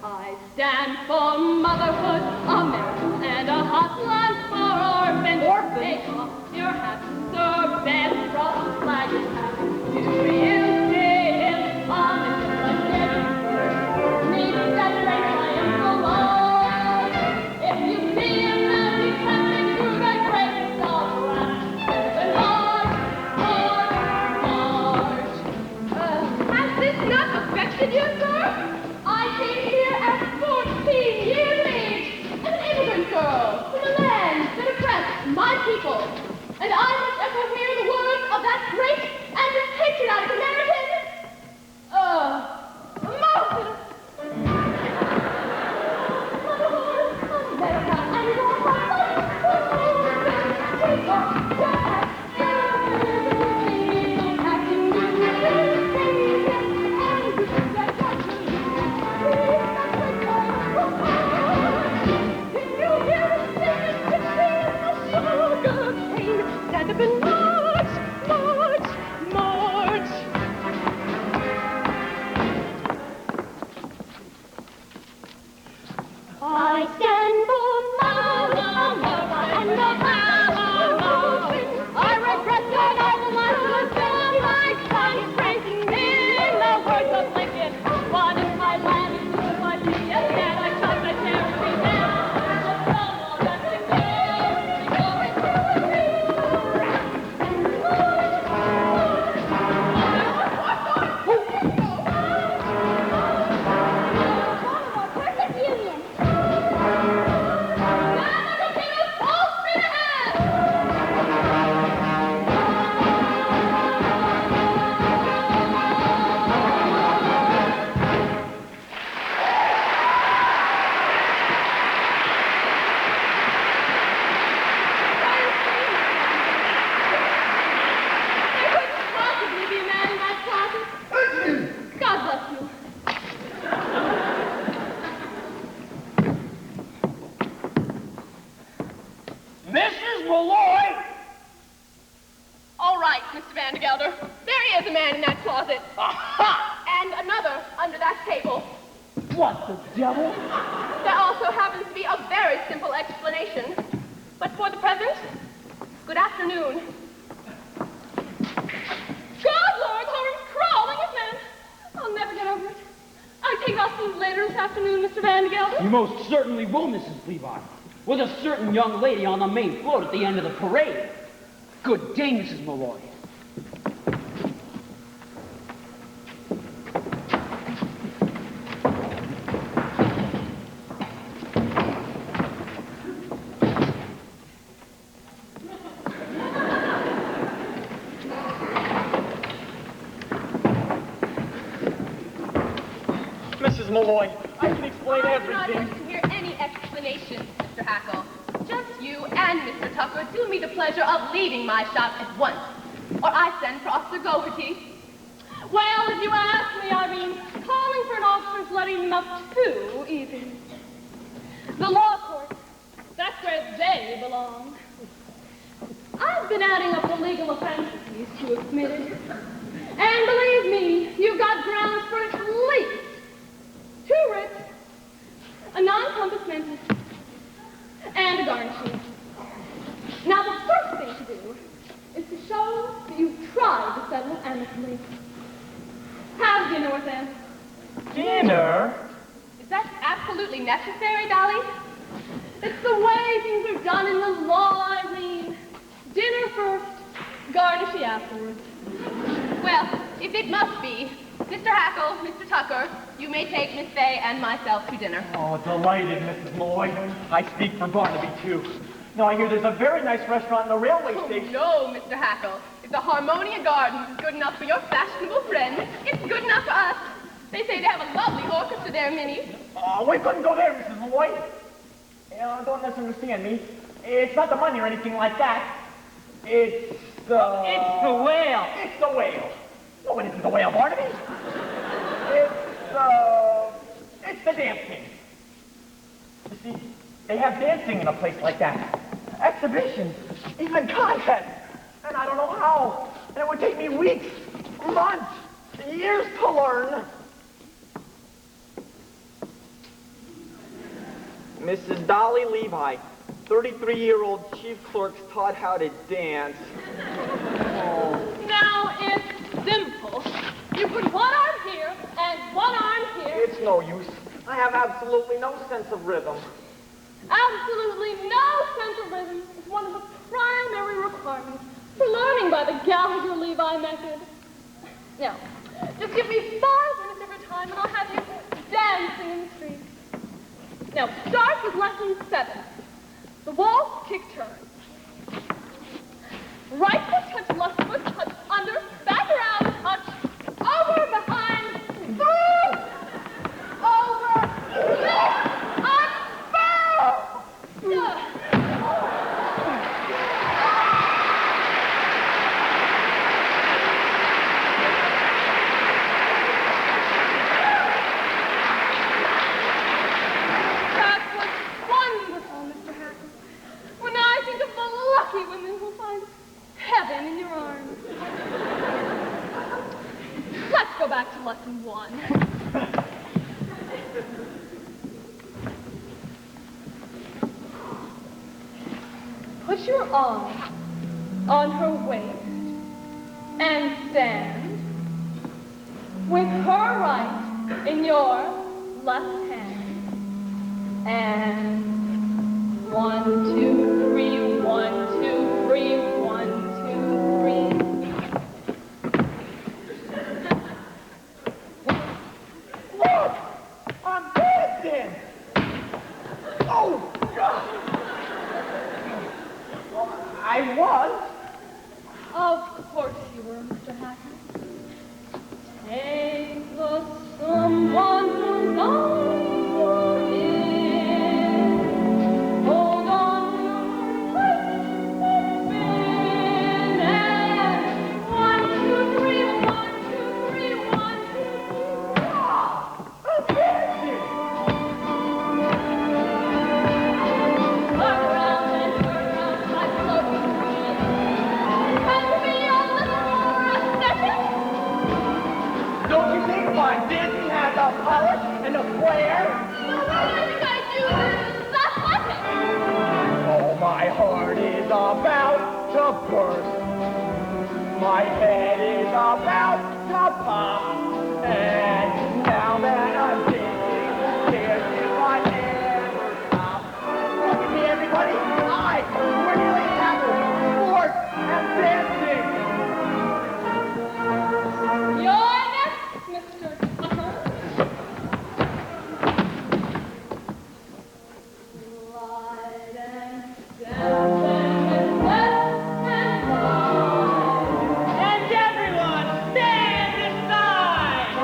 I stand for motherhood, a miracle, and a hotline for orphans. Orphans? Take off your hats, sir, best Russell flag is happy. Do you see him on his dead bird? Neath that great triumphal arch. If you see him as he's passing through the great salt rash, then march, march, march. Has this not affected you, sir? I came here at 14 years age, as an immigrant girl from a land that oppressed my people, and I must echo here the words husband, march, march, march. I stand for Mama, and the Mama. I regret that I will not fulfill my son's praising me. In the words of Lincoln, what is my land is to my sea, and yet I trust I cherish me now. The sun will rest in glory, going through the Perfect union. possibly be a man in that closet. God bless you. Mrs. Malloy! All right, Mr. Vandergelder. There he is, a man in that closet. Aha! And another under that table. What the devil? There also happens to be a very simple explanation. But for the present, good afternoon. God, Lord, how I'm crawling at men. I'll never get over it. I think I'll see you later this afternoon, Mr. Vandergelder. You most certainly will, Mrs. Levi. With a certain young lady on the main float at the end of the parade. Good day, Mrs. Malloy. Mrs. Malloy, I can explain I do not everything. wish to hear any explanation, Mr. Hackle. Just you and Mr. Tucker do me the pleasure of leaving my shop at once, or I send for Officer Gogarty. Well, if you ask me, I mean, calling for an officer is letting them up too easy. The law court, that's where they belong. I've been adding up the legal offenses these two have committed. And believe me, you've got grounds for at least 2 writs, a non-compass mentis, and a garnishing. Now, the first thing to do is to show that you've tried to settle it amicably. Have dinner with them. Dinner? Is that absolutely necessary, Dolly? It's the way things are done in the law, Irene. Dinner first, garnishing afterwards. Well, if it must be, Mr. Hackle, Mr. Tucker, you may take Miss Fay and myself to dinner. Oh, delighted, Mrs. Malloy. I speak for Barnaby, too. Now, I hear there's a very nice restaurant in the railway Oh, station. no, Mr. Hackle. If the Harmonia Gardens is good enough for your fashionable friends, it's good enough for us. They say they have a lovely orchestra there, Minnie. Oh, we couldn't go there, Mrs. Malloy. Don't misunderstand me. It's not the money or anything like that. It's the whale. It's the whale. No, it isn't the whale, Barnaby. It's the dancing. You see, they have dancing in a place like that. Exhibitions, even contests. And I don't know how. And it would take me weeks, months, years to learn. Mrs. Dolly Levi, 33-year-old chief clerks taught how to dance. Oh. Now, it's simple. You put one arm here and one arm here. It's no use. I have absolutely no sense of rhythm. Absolutely no sense of rhythm is one of the primary requirements for learning by the Gallagher-Levi method. Now, just give me 5 minutes every time and I'll have you dancing in the street. Now, start with lesson 7. The waltz kick turn. Right foot touch, left foot touch, under, back around, touch, over, behind, through, over, lift, up, bow. That was wonderful, Mr. Hackle. When I think of Ben in your arms. Let's go back to lesson 1. Put your arm on her waist and stand with her right in your left hand. And 1, 2, 3, 1, 2, 3, 1, 2, 3. Look! I'm dancing! Oh, God! I was. Of course you were, Mr. Hacker. Take the someone who's on your ear. Hold on to her tight and 1, 2, 3, 1, 2, 3, 1, 2, 3. I'm dancing! Around and around, I love you. Can you be a little more aesthetic? Don't you think my dancing has a polish and a flair? No, what do you guys do? That's nothing. Oh, my heart is about to burst. My head is about to pop. And now that I'm dancing, cares if I ever stop. Look at me, everybody. We're nearly tackle, sport, and dancing. You're next, Mr. Tucker. Slide and step and left and right. And everyone, stand aside!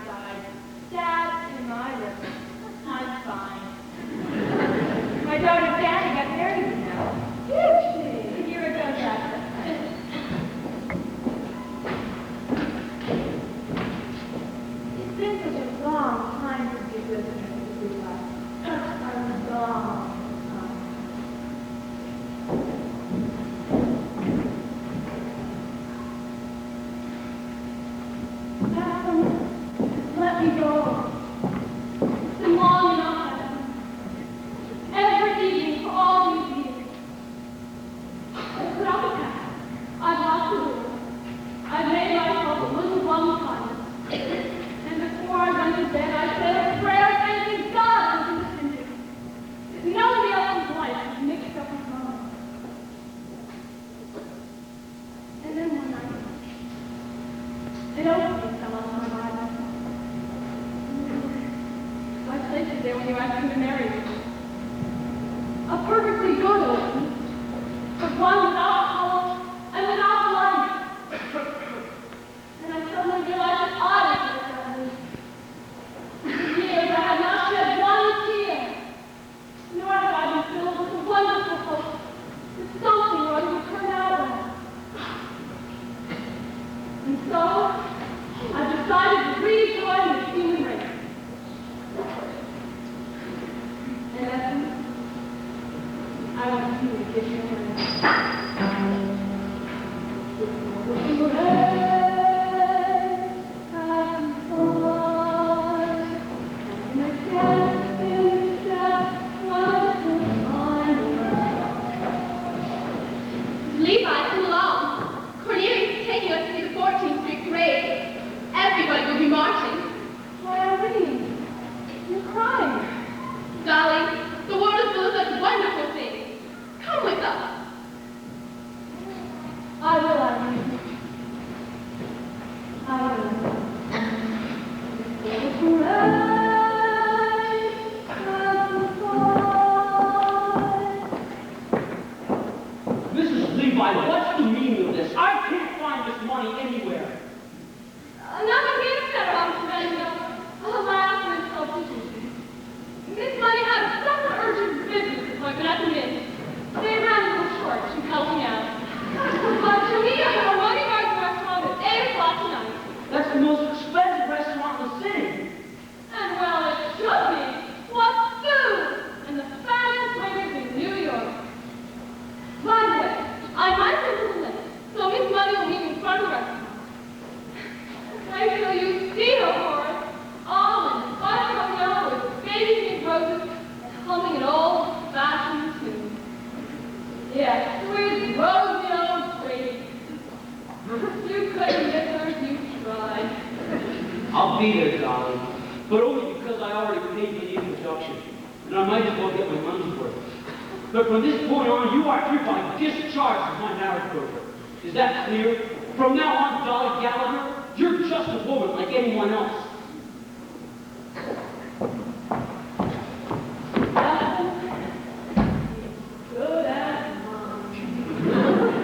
side, stabbed in my ribs. I'm fine. My daughter's daddy got married, you know. Huge thing. A year ago, that's It's been such a long time since you've lived in Mississippi life. Such a long time. Adam, let me go. It's been long enough, Adam. Every evening for all these years. I've put out the past. I've lost the will. I've made myself a little one time. And before I went to bed, I said a prayer thanking God for this ending. Nobody else's life is mixed up with mine. And then one night, it opened fell out of my Bible. I placed it there when you asked me to marry you. A perfectly good opening, but one without color and without light. And I suddenly realized that I was family. For years I had not shed one tear, nor have I been filled with the wonderful hope that something or other would turn out well. And so, I decided to rejoin the human race. And Essence, I want you to give me a hand. Levi's too long. Cornelius is taking us to see the 14th Street parade. Everybody will be marching. Why, Irene, you're crying. Dolly, the world is full of such wonderful things. Come with us. I will, Irene. I will. Mrs. Levi, what's the meaning of this? I can't find this money anywhere. Nothing is said about Mr. Alas, Miss Selfie. Miss Money had some urgent business appointment at the Mint. They ran a little short. She helped me out. But to me, I have a money market restaurant at 8 o'clock tonight. That's the most expensive restaurant in the city. And well, it should be. What food! And the finest waiters in New York. By the way, I might be a little late, so Miss Money will meet me in front of the restaurant. Wait till you see her, Horace. Almond, buttermilk yellow with baby pink roses, and humming an old-fashioned tune. Yes, sweet rosy old lady. You couldn't miss her if you tried. I'll be there, Dolly. But only because I already paid for the introduction. And I might as well get my money's worth. But from this point on, you are hereby discharged as my marriage broker. Is that clear? From now on, Dolly Gallagher, you're just a woman like anyone else. Good as mine.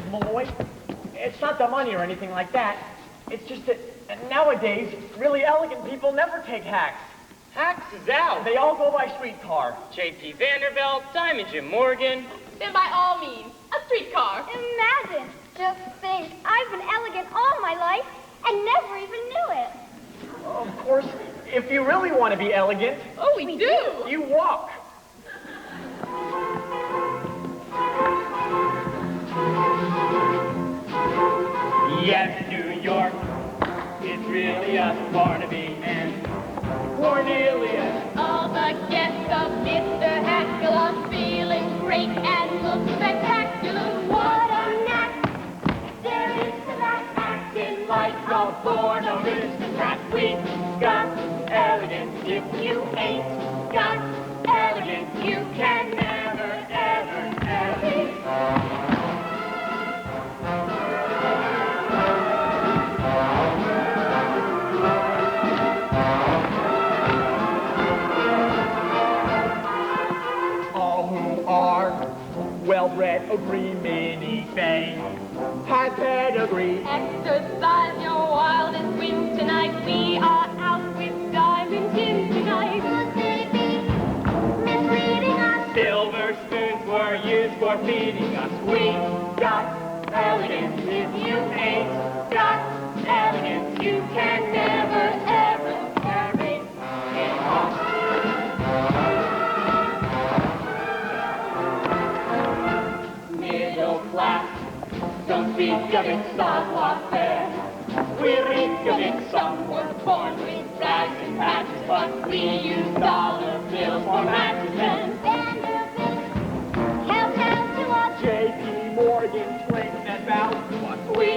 Mrs. Malloy. It's not the money or anything like that. It's just that nowadays, really elegant people never take hacks. Hacks is out. They all go by streetcar. J.P. Vanderbilt, Diamond Jim Morgan. Then by all means, a streetcar. Imagine. Just think, I've been elegant all my life and never even knew it. Of course, if you really want to be elegant, Oh, we do. you walk. Yes, New York, it's really us, Barnaby and Cornelius. All the guests of Mr. Haskell are feeling great and look spectacular. What a knack there is to that acting like a born aristocrat. We got elegance. If you ain't got elegance, you can never, ever, ever. All who are well-bred agree Minnie Fay has pedigree. Exercise your wildest whims tonight. We are out with Diamond Jim tonight. Could they be misleading us? Silver spoons were used for feeding us. We got elegance. If you ain't got elegance, you can never, ever carry it off. Middle class, don't speak of it, savoir-faire. We reek of it, some were born with rags and patches, but we use dollar bills for matches and Vanderbilt held hands to us. J.P. Morgan twins and bows to us. we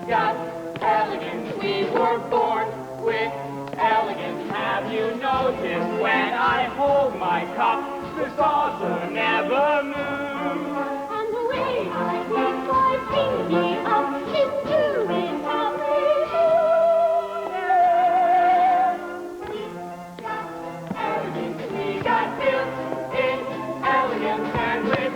got elegance. We were born with elegance. Have you noticed when I hold my cup, the saucer never moves? And the way I put my pinky up into his happy Elegance. We got built in elegance and with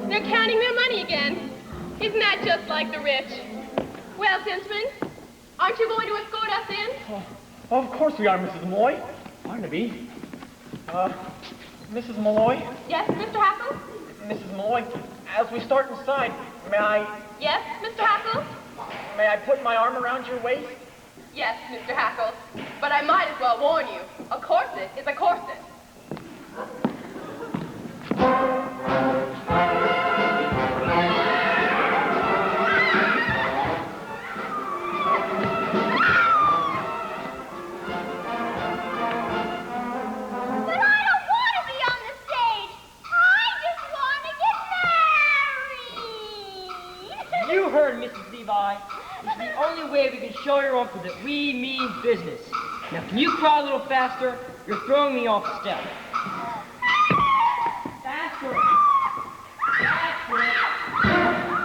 They're counting their money again. Isn't that just like the rich? Well, gentlemen, aren't you going to escort us in? Of course we are, Mrs. Malloy. Barnaby. Mrs. Malloy? Yes, Mr. Hackle? Mrs. Malloy, as we start inside, Yes, Mr. Hackle? may I put my arm around your waist? Yes, Mr. Hackle. But I might as well warn you. A corset is a corset. You heard, Mrs. Levi. It's the only way we can show your uncle that we mean business. Now, can you cry a little faster? You're throwing me off the step. Faster. Faster.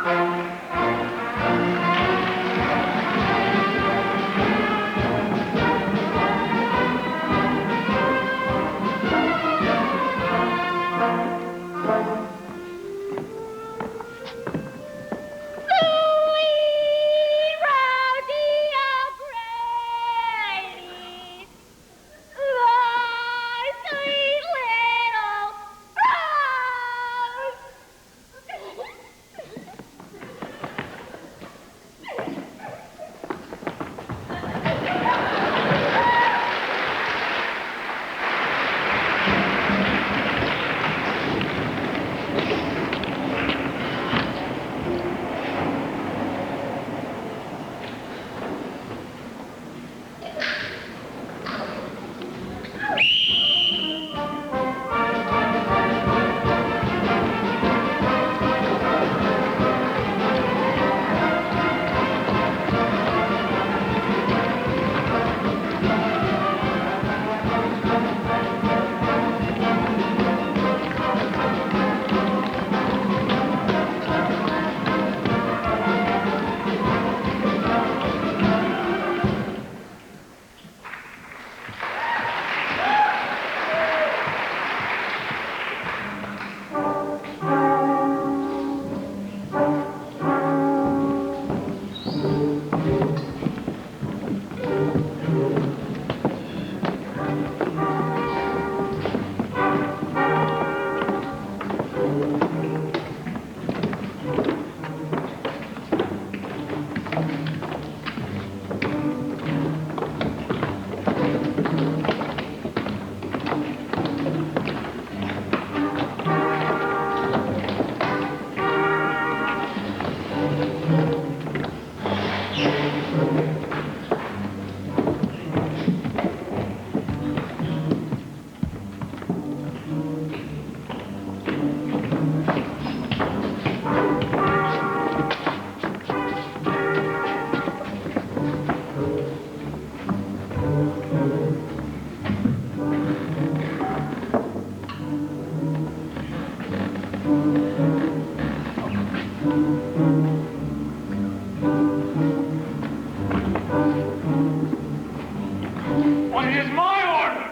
Well, it is my order,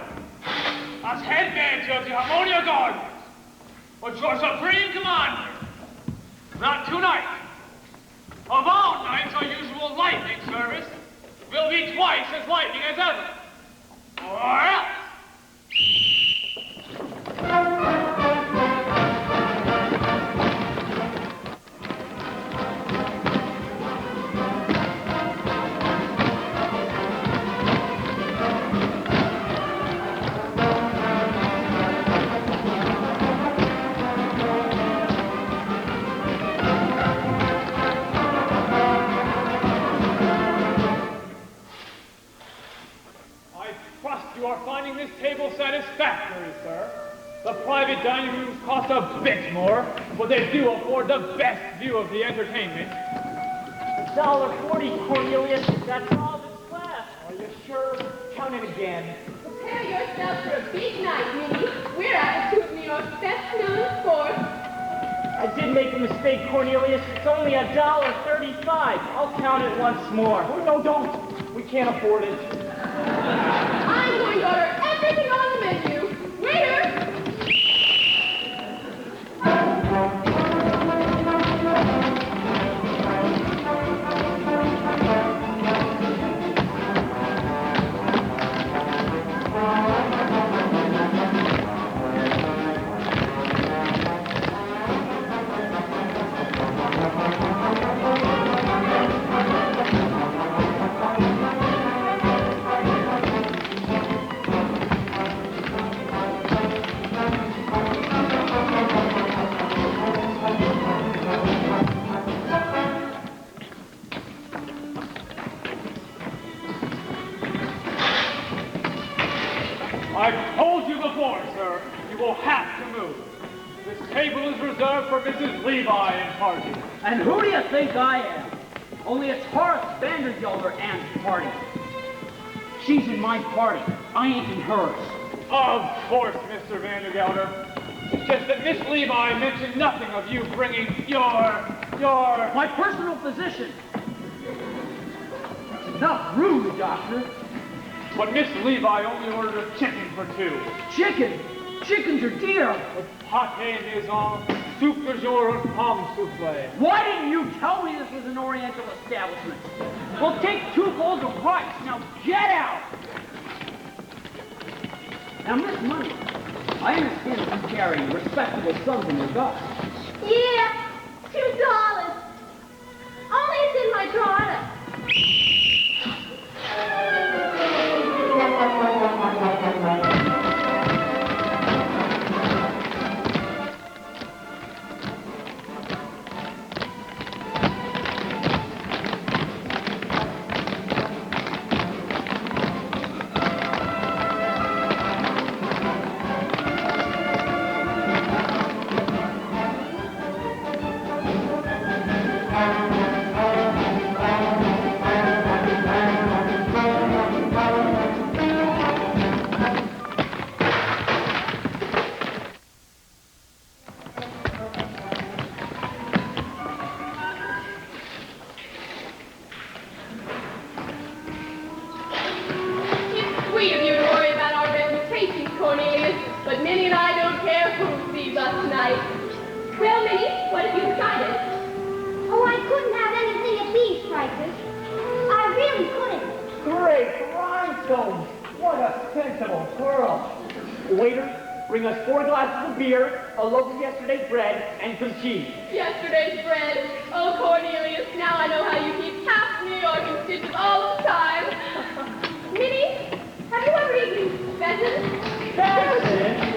as head manager of the Harmonia Gardens, but your supreme commander, that tonight, of all nights, our usual lightning service will be twice as lightning as ever. Or else. You are finding this table satisfactory, sir. The private dining rooms cost a bit more, but they do afford the best view of the entertainment. $1.40, Cornelius. That's all that's left. Are you sure? Count it again. Prepare yourself for a big night, Minnie. We're at the two of New York's best known sports. I did make a mistake, Cornelius. It's only $1.35. I'll count it once more. Oh, no, don't. We can't afford it. I'm going to order everything on the menu. Waiter! I've told you before, sir, you will have to move. This table is reserved for Mrs. Levi and party. And who do you think I am? Only it's Horace Vandergelder and party. She's in my party. I ain't in hers. Of course, Mr. Vandergelder. It's just that Miss Levi mentioned nothing of you bringing your... My personal physician. That's enough rude, doctor. But Miss Levi only ordered a chicken for two. Chicken? Chickens are dear. With pâté maison, soup de jour, and pomme soufflé. Why didn't you tell me this was an Oriental establishment? Well, take 2 bowls of rice. Now get out. Now, Miss Money, I understand that you carry respectable sums in your belt. Yeah, $2. Only it's in my drawer. Bring us 4 glasses of beer, a loaf of yesterday's bread, and some cheese. Yesterday's bread. Oh, Cornelius, now I know how you keep half New York in stitches all the time. Minnie, have you ever eaten pheasant? Pheasant?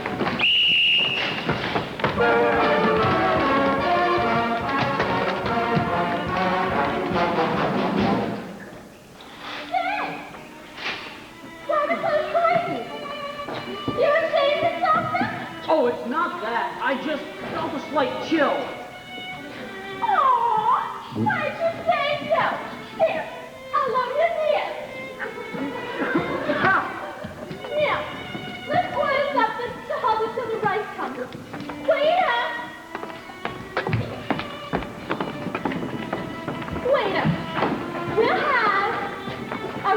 Oh, it's not that. I just felt a slight chill. Aw, why did you say so? Here, I'll love you this. Now, let's boil up the salt until the rice comes. Waiter! Waiter, we'll have a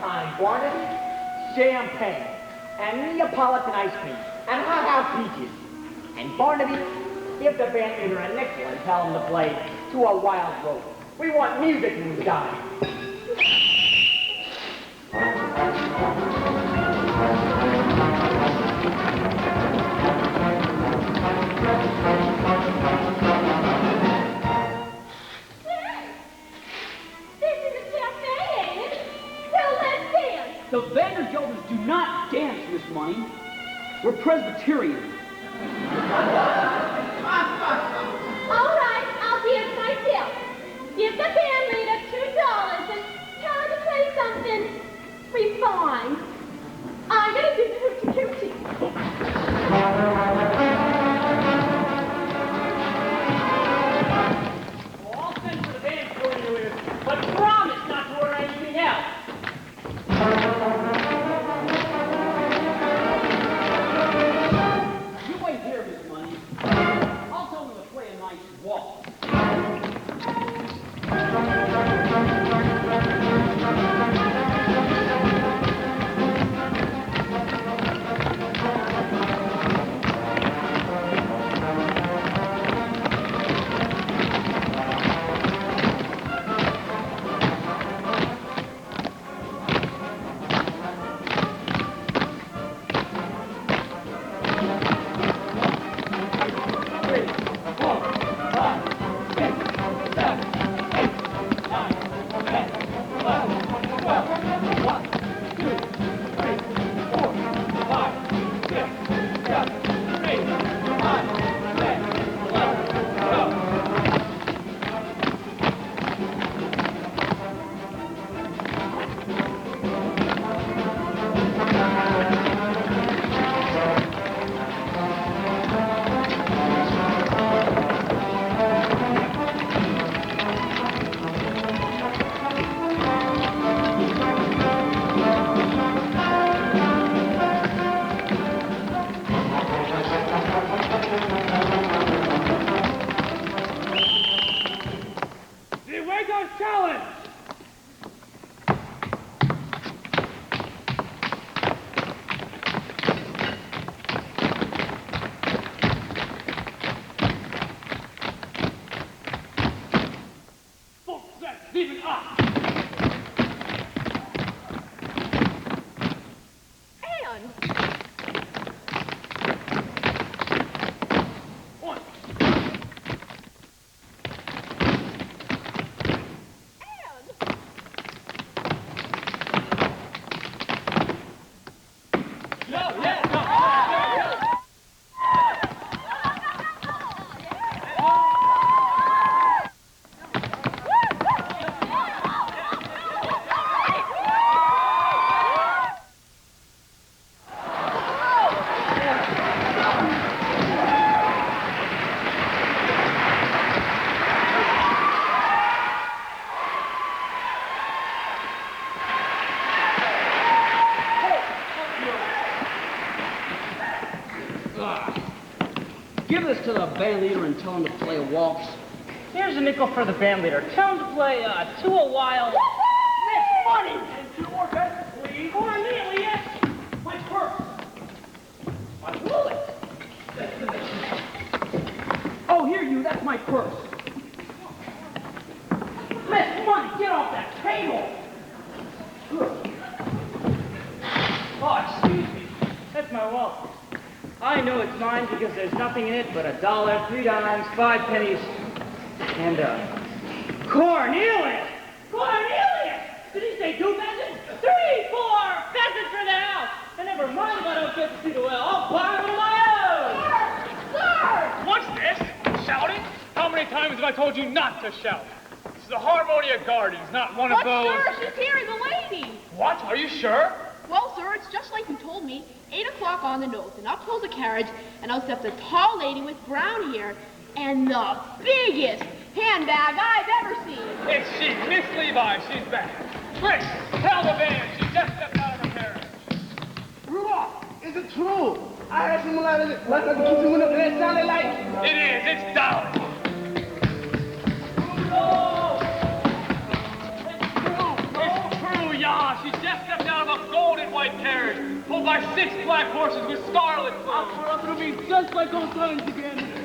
time, Barnaby. Champagne, and Neapolitan ice cream, and hot peaches. And Barnaby, give the band leader a nickel and tell him to play To a Wild Road. We want music in these guys. The Vandergelters do not dance, Miss Money. We're Presbyterian. All right, I'll dance myself. Give the band leader $2 and tell her to play something refined. I'm gonna do the hoochie coochie. Well, I'll send for the band coordinator, but promise not to order anything else. You wait here, Miss Money. I'll tell them to play a nice waltz. Give this to the band leader and tell him to play a waltz. Here's a nickel for the band leader. Tell him to play To a Wild... Miss Money! And 2 more bets, please. Cornelius! My purse! My wallet! Oh, here, you, that's my purse. Miss Money, get off that table! Oh, excuse me. That's my wallet. I know it's mine because there's nothing in it but $1, 3 dimes, 5 pennies, and Cornelius! Cornelius! Did he say 2 pheasants? 3, 4 pheasants for the house! And never mind if I don't get to see the well. I'll buy one of my own! Sir! What's this? Shouting? How many times have I told you not to shout? This is the Harmonia Gardens, not one of those... Sir, she's hearing the lady. What? Are you sure? Well, sir, it's just like you told me. 8 o'clock on the nose, and I'll close the carriage, and I'll step the tall lady with brown hair and the biggest handbag I've ever seen. It's she, Miss Levi. She's back. Quick, tell the band she just stepped out of her carriage. Rudolph, is it true? I heard someone like the kitchen window and it sounded like... It is. It's Dolly. Oh! It's true! It's true, yeah. She just stepped white carriage, pulled by 6 black horses with scarlet clothes. It'll be just like old times again.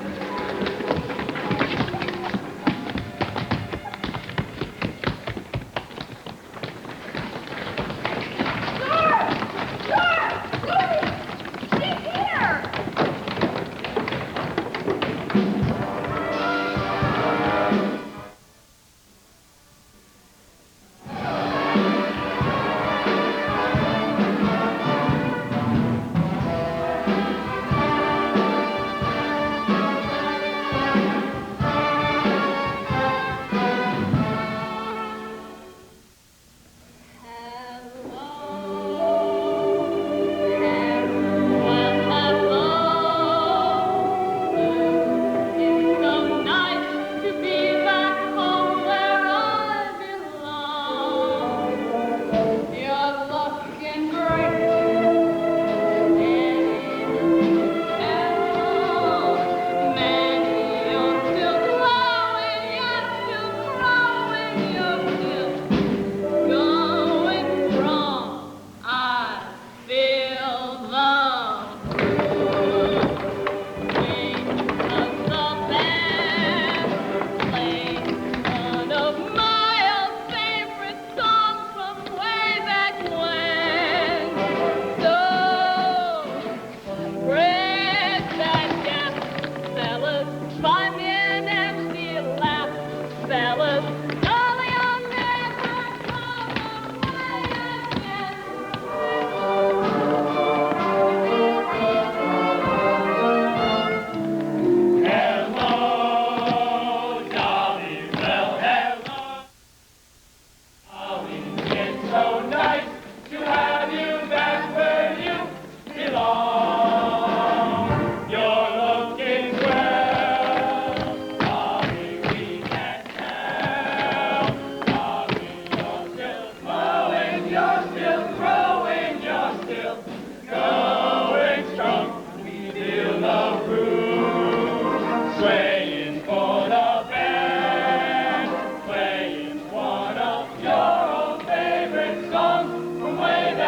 Way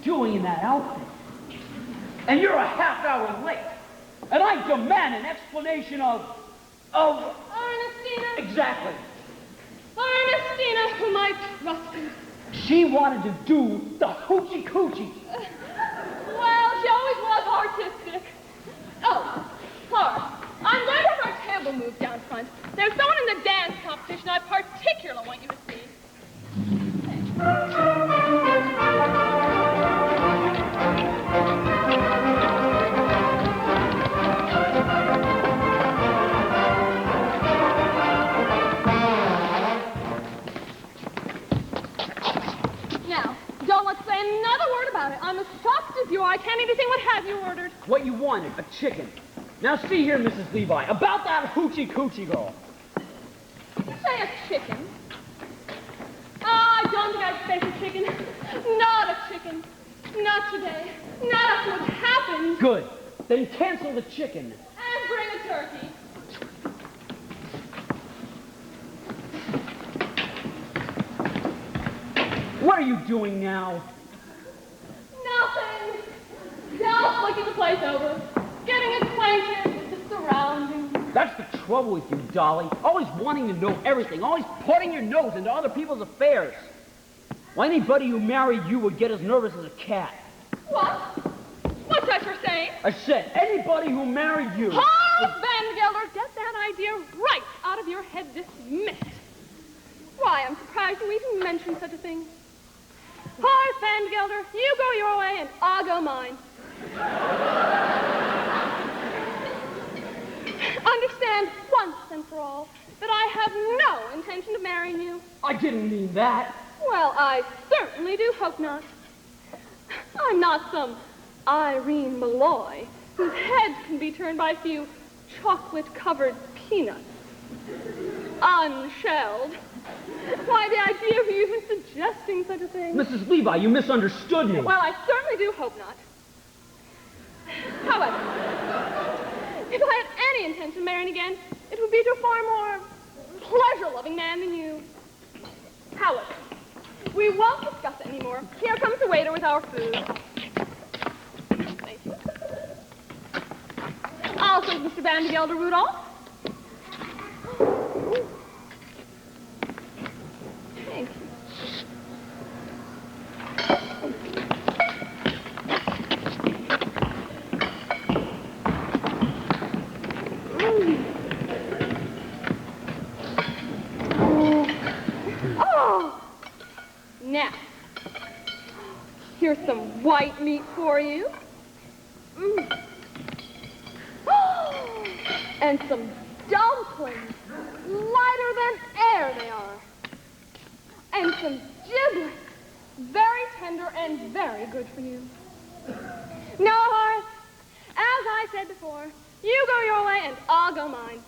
doing in that outfit? And you're a half hour late. And I demand an explanation of... Ernestina? Exactly. Ernestina, whom I trusted. She wanted to do the hoochie coochie. Well, she always was artistic. Oh, Horace, I'm going to have our table moved down front. There's someone in the dance competition I particularly want you to see. Now, don't let's say another word about it. I'm as shocked as you are. I can't even think what have you ordered. What you wanted, a chicken. Now see here, Mrs. Levi, about that hoochie coochie girl. You say a chicken? I don't think I'd say a chicken. Not a chicken. Not today. Not after what's happened. Good. Then cancel the chicken. And bring a turkey. What are you doing now? Nothing. Just looking the place over. Getting acquainted with the surroundings. That's the trouble with you, Dolly. Always wanting to know everything. Always putting your nose into other people's affairs. Why, anybody who married you would get as nervous as a cat. What? What's that you're saying? I said, anybody who married you... Horace Van Gelder, get that idea right out of your head this minute. Why, I'm surprised you even mentioned such a thing. Horace Van Gelder, you go your way and I'll go mine. Understand once and for all that I have no intention of marrying you. I didn't mean that. Well, I certainly do hope not. I'm not some Irene Malloy whose head can be turned by a few chocolate-covered peanuts. Unshelled. Why, the idea of you even suggesting such a thing. Mrs. Levi, you misunderstood me. Well, I certainly do hope not. However, if I had any intention of marrying again, it would be to a far more pleasure-loving man than you. However, we won't discuss it anymore. Here comes the waiter with our food. Thank you. Also, Mr. Van Gelder Rudolph. Thank you. Oh! Now, here's some white meat for you. And some dumplings, lighter than air they are. And some giblets, very tender and very good for you. No, Horace, as I said before, you go your way and I'll go mine.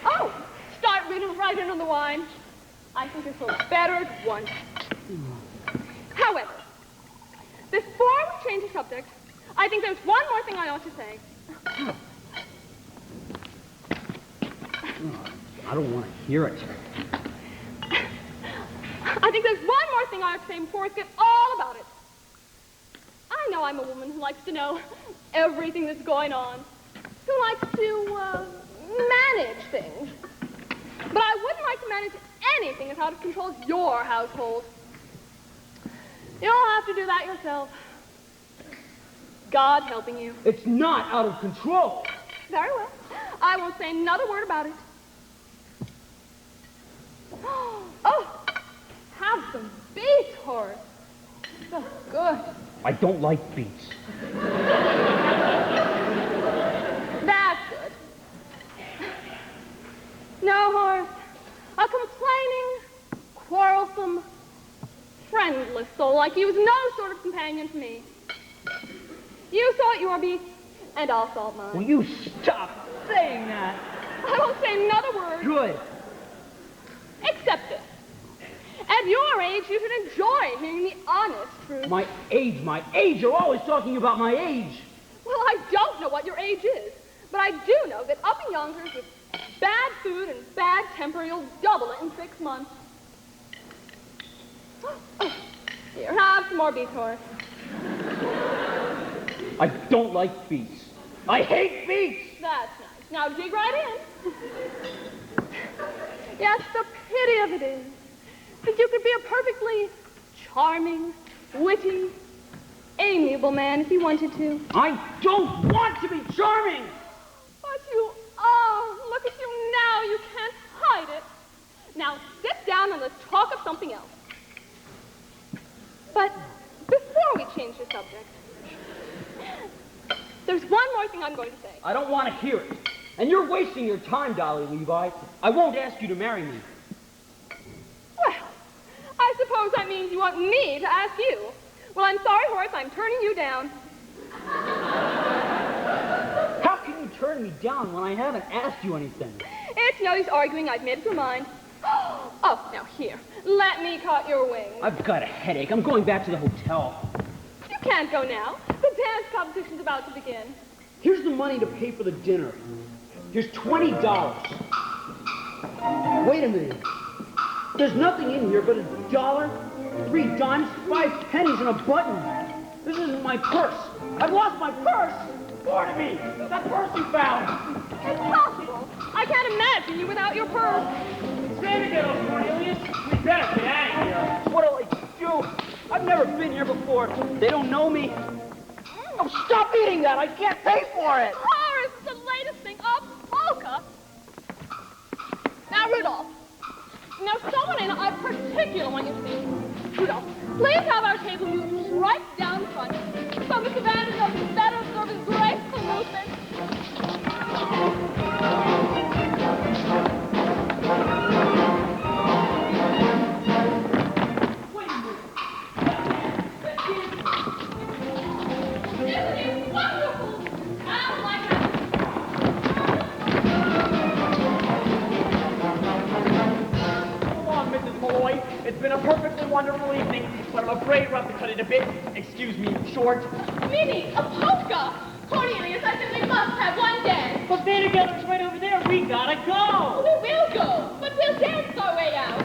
Oh, start reading right in on the wine. I think it's so better at once. However, before we change the subject, I think there's one more thing I ought to say. I don't want to hear it. I think there's one more thing I have to say before we forget all about it. I know I'm a woman who likes to know everything that's going on, who likes to manage things. But I wouldn't like to manage anything as out of control as your household. You'll have to do that yourself. God helping you. It's not out of control. Very well. I won't say another word about it. Oh, have some beets, Horace. So good. I don't like beets. That's good. No, Horace. A complaining, quarrelsome, friendless soul like you is no sort of companion to me. You salt your beets, and I'll salt mine. Will you stop saying that? I won't say another word. Good. Except this. At your age, you should enjoy hearing the honest truth. My age. You're always talking about my age. Well, I don't know what your age is, but I do know that up in Yonkers with bad food and bad temper, you'll double it in 6 months. Oh, Here, have some more beef, Horace. I don't like beets. I hate beets! That's nice. Now dig right in. Yes, the pity of it is that you could be a perfectly charming, witty, amiable man if you wanted to. I don't want to be charming! But you are. Look at you now. You can't hide it. Now sit down and let's talk of something else. But before we change the subject, there's one more thing I'm going to say. I don't want to hear it. And you're wasting your time, Dolly Levi. I won't ask you to marry me. Well, I suppose that means you want me to ask you. Well, I'm sorry, Horace, I'm turning you down. How can you turn me down when I haven't asked you anything? It's no use arguing. I've made up your mind. Oh, now here, let me cut your wings. I've got a headache. I'm going back to the hotel. You can't go now. The dance competition's about to begin. Here's the money to pay for the dinner. Here's $20. Wait a minute. There's nothing in here but $1, 3 dimes, 5 pennies, and a button. This isn't my purse. I've lost my purse. Barnaby, that purse you found. Impossible. I can't imagine you without your purse. Stand together, Cornelius. We better get out of here. What'll I do? I've never been here before. They don't know me. Oh, stop eating that. I can't pay for it. Horace, the latest thing up, polka. Now, Rudolph. Now, someone in I particularly want you to see. Rudolph, please have our table moved right down front. So Mr. Vanderbilt can better observe his graceful movement. Wait a minute. Isn't it wonderful? I like it. Come on, Mrs. Malloy. It's been a perfectly wonderful evening, but I'm afraid we'll have to cut it a bit, excuse me, short. Minnie, a polka! Cornelius, I simply must have one dance. But Vandergelder's right over there. We gotta go. We will go, but we'll dance our way out.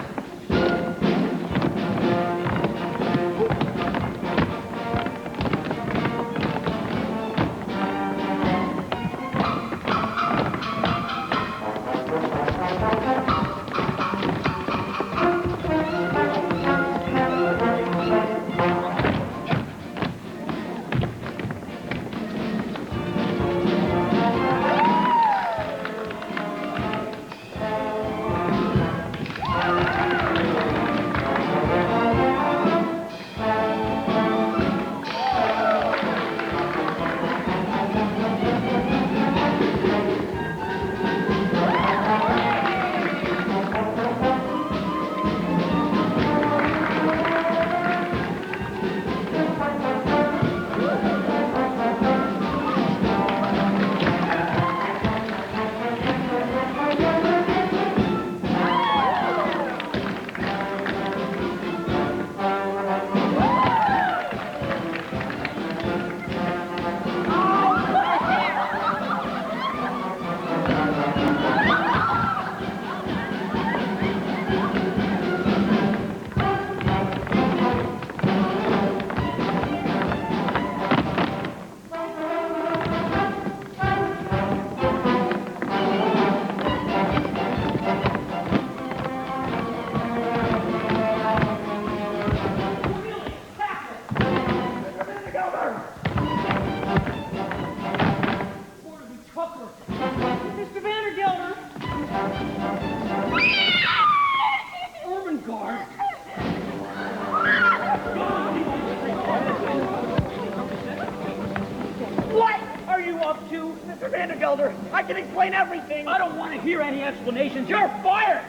Mr. Vandergelder, I can explain everything. I don't want to hear any explanations. You're fired!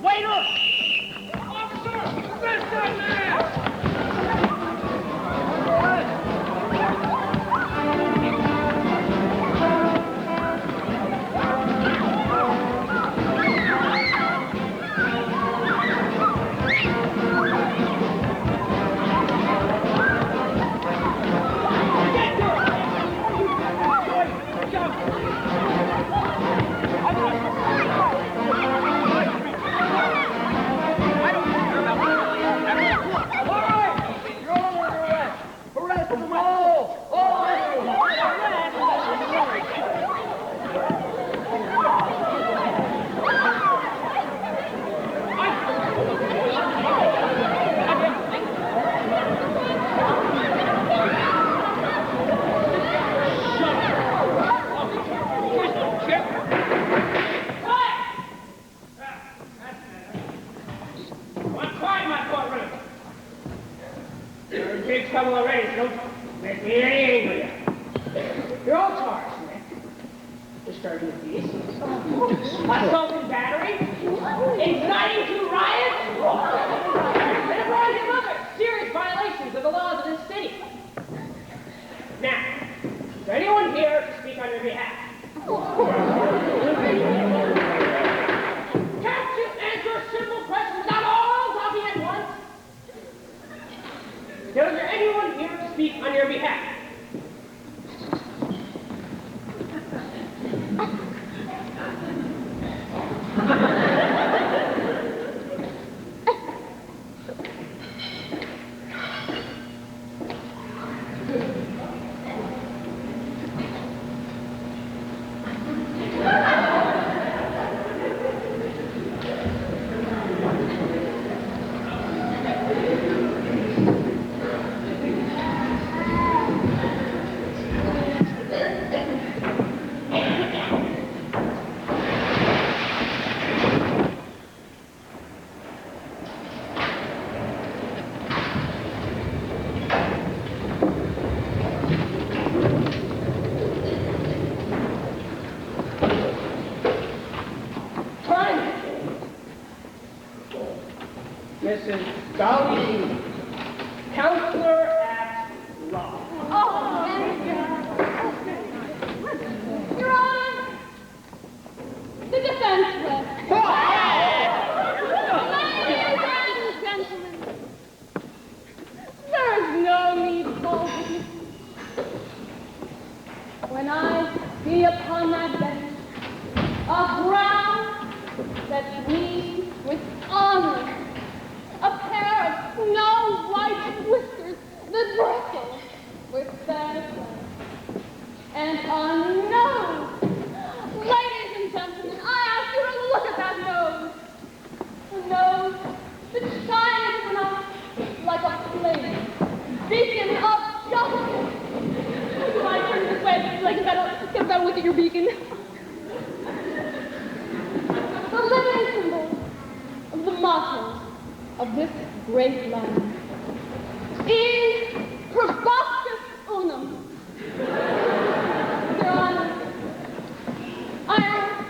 Waiter! Officer! This man! I don't care about ladies, don't make me any angrier. You're all charged, Nick. Disturbing the peace. Assault and battery. Inciting to riots. And a variety of other serious violations of the laws of this city. Now, is there anyone here to speak on your behalf? Can't you answer a simple question without all talking at once? Is there anyone here to speak on your behalf? Mrs. Dolly, counselor at law. Your Honor, the defense rests. Ladies and gentlemen, there is no need for witnesses. When I see upon that bench a brow that gleams with honor, a pair of snow-white whiskers that bristle with fair play, and a nose. Ladies and gentlemen, I ask you to look at that nose. A nose that shines when I, like a flame, beacon of justice. You might turn this way, like get a better look at your beacon. The living symbol of the motto of this great land. In proboscis unum. Your Honor, I ask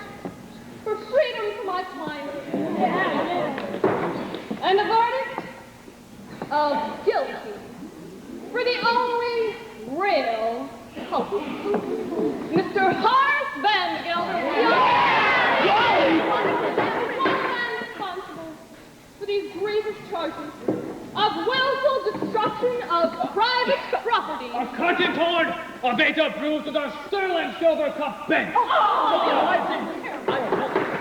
for freedom for my client. And a verdict of guilty for the only real culprit, Mr. Horace Van Gelder. For these grievous charges of willful destruction of private property. A cutting cord, a bait of bruise with a sterling silver cup bent.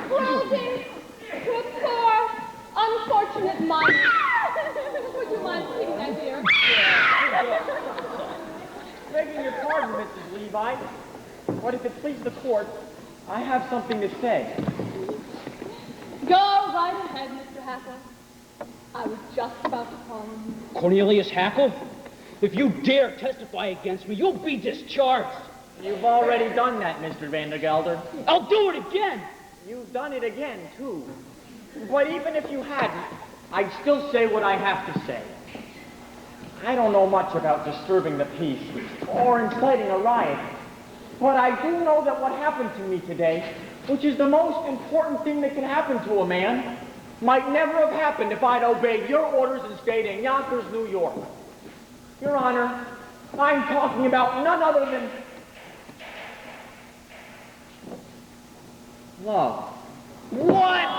Cruelty to a poor, unfortunate minor. Would you mind taking that here? Begging your pardon, Mrs. Levi, but if it please the court, I have something to say. Go right ahead, Mr. Hackle. I was just about to call him. Cornelius Hackle, if you dare testify against me, you'll be discharged. You've already done that, Mr. Vandergelder. I'll do it again. You've done it again, too. But even if you hadn't, I'd still say what I have to say. I don't know much about disturbing the peace or inciting a riot, but I do know that what happened to me today, which is the most important thing that can happen to a man, might never have happened if I'd obeyed your orders and stayed in Yonkers, New York. Your Honor, I'm talking about none other than love. What?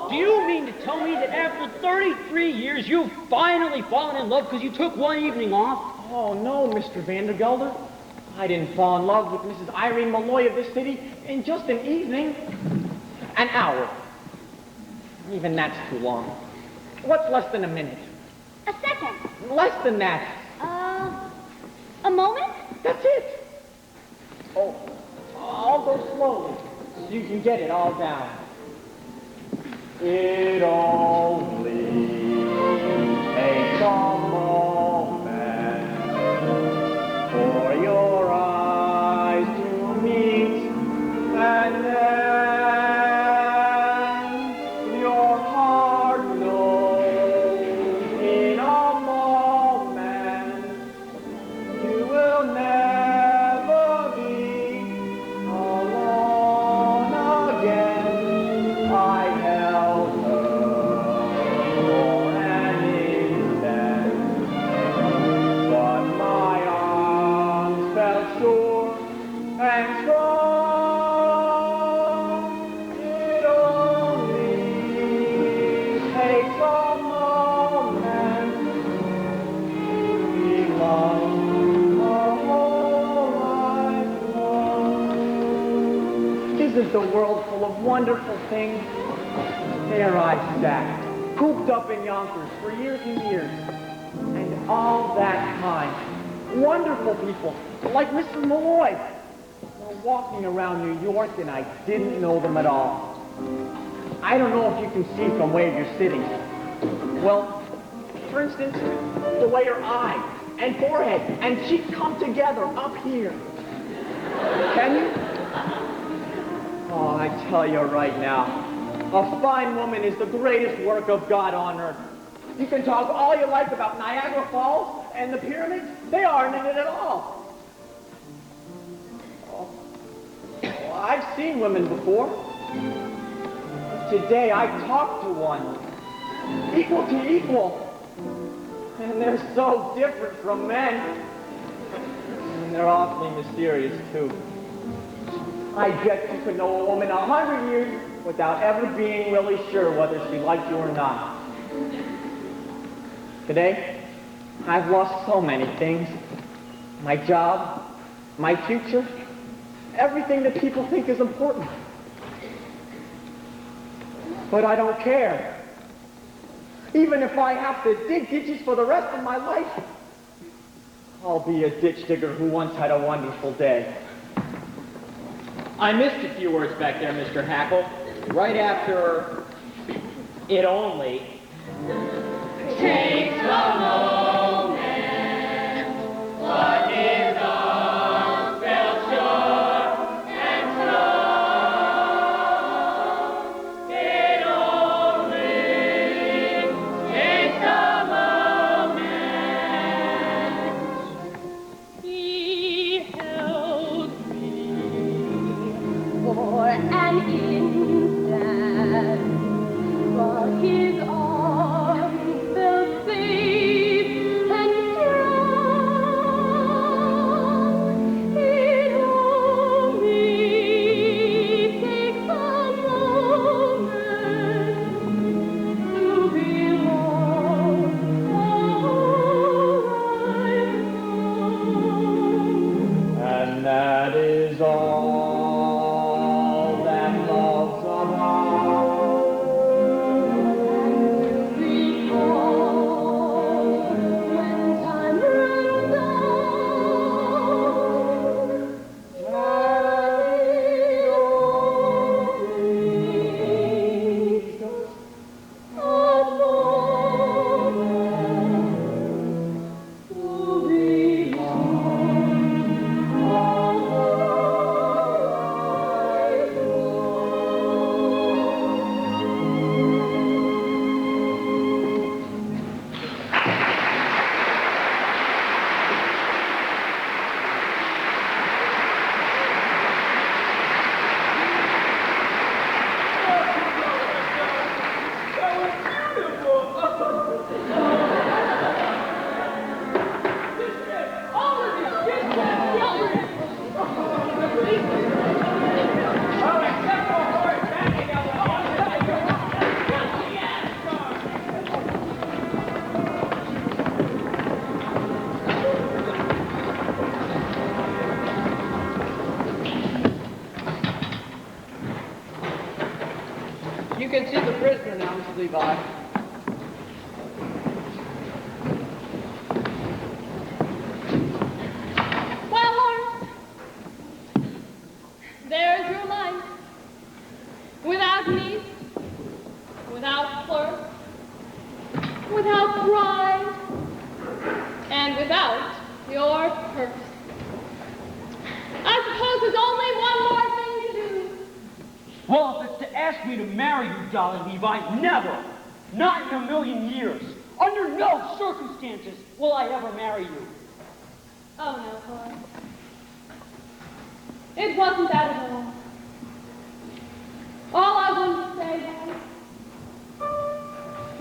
Do you mean to tell me that after 33 years you've finally fallen in love because you took one evening off? Oh, no, Mr. Vandergelder. I didn't fall in love with Mrs. Irene Malloy of this city in just an evening. An hour. Even that's too long. What's less than a minute? A second. Less than that. A moment? That's it. Oh, I'll go slowly so you can get it all down. It only takes a moment for your eyes to meet, and then your heart knows in a moment Isn't the world full of wonderful things? There I sat, cooped up in Yonkers for years and years. And all that time, wonderful people like Mrs. Malloy were walking around New York and I didn't know them at all. I don't know if you can see from where you're sitting. Well, for instance, the way her eyes and forehead and cheek come together up here. Can you? Oh, I tell you right now, a fine woman is the greatest work of God on earth. You can talk all you like about Niagara Falls and the pyramids. They aren't in it at all. Oh, I've seen women before. Today I talked to one, equal to equal. And they're so different from men. And they're awfully mysterious, too. I guess you could know a woman 100 years without ever being really sure whether she liked you or not. Today, I've lost so many things. My job, my future, everything that people think is important. But I don't care. Even if I have to dig ditches for the rest of my life, I'll be a ditch digger who once had a wonderful day. I missed a few words back there, Mr. Hackle. Right after it only Takes a moment, but his arms felt sure and strong. It only takes a moment. He held me for an instant, but his arms felt safe and strong. It only takes a moment to belong all I've known. And that is all that love's about. Recall when time runs out, that it only takes a moment to belong all I've You can see the prisoner now, Mr. Levi. Well, Horace, there's your life. Without me, without flirt, without pride, and without your purse. I suppose there's only one more thing to do. Well, if it's to ask me to marry you, Dolly Levi, never. Not in a million years. Under no circumstances will I ever marry you. Oh, no, Horace. It wasn't that at all. All I wanted to say was,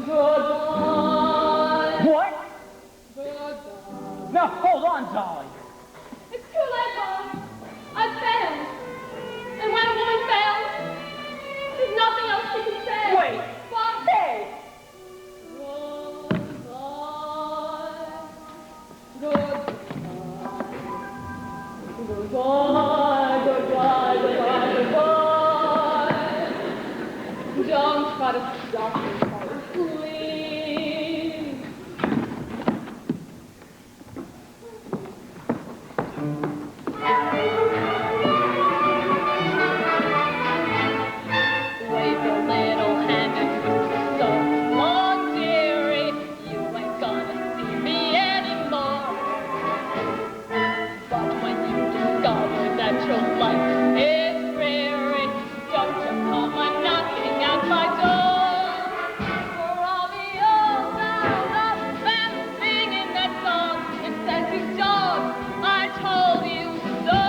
goodbye. What? Goodbye. Now, hold on, Dolly. It's too late, Horace. I've failed. And when a woman fails, there's nothing else she can say. Wait. But Hey! Goodbye. Goodbye. Goodbye. Goodbye. Goodbye. Goodbye. Please. Wave your little hand and twist so long, dearie. You ain't gonna see me anymore. But when you discover that your life is dreary, don't you come a-knocking at my door. For all the old loud and singing that song, it says you dog, I told you so.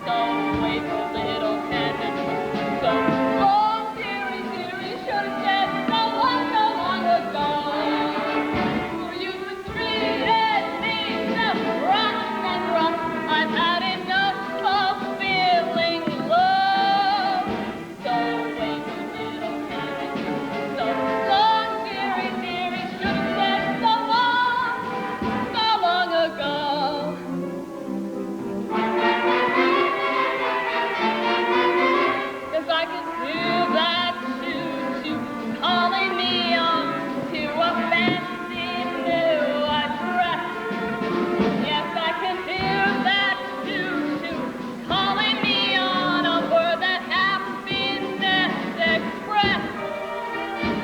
So wave your little hand and twist so long, dearie, dearie, should have said so long ago. For you treated me so rotten and rough, I've had enough of feeling love. So wave your little hand and twist so long, dearie, dearie, should have said so long ago. 'Cause I can hear that choo-choo calling me on to a fancy new address. Yes, I can hear that choo-choo calling me on aboard that Happiness Express.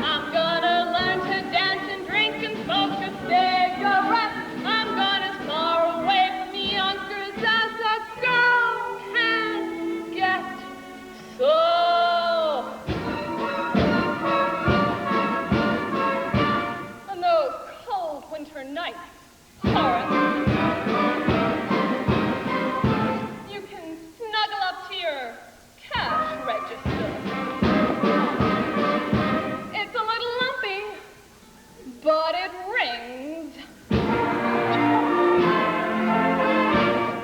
I'm gonna learn to dance and drink and smoke a cigarette. I'm gonna far away from the youngsters as a girl can get. So, on those cold winter nights, Horace, you can snuggle up to your cash register. It's a little lumpy, but it rings.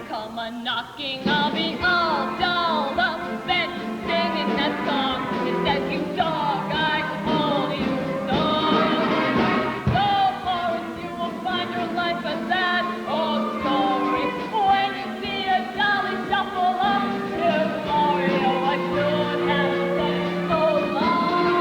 Come a-knocking, I'll be all dolled up and singing that song. It says you dog, I told you so. So Horace, you will find your life a sad old story when you see a Dolly shuffle up to glory. Oh, I should have said so long ago.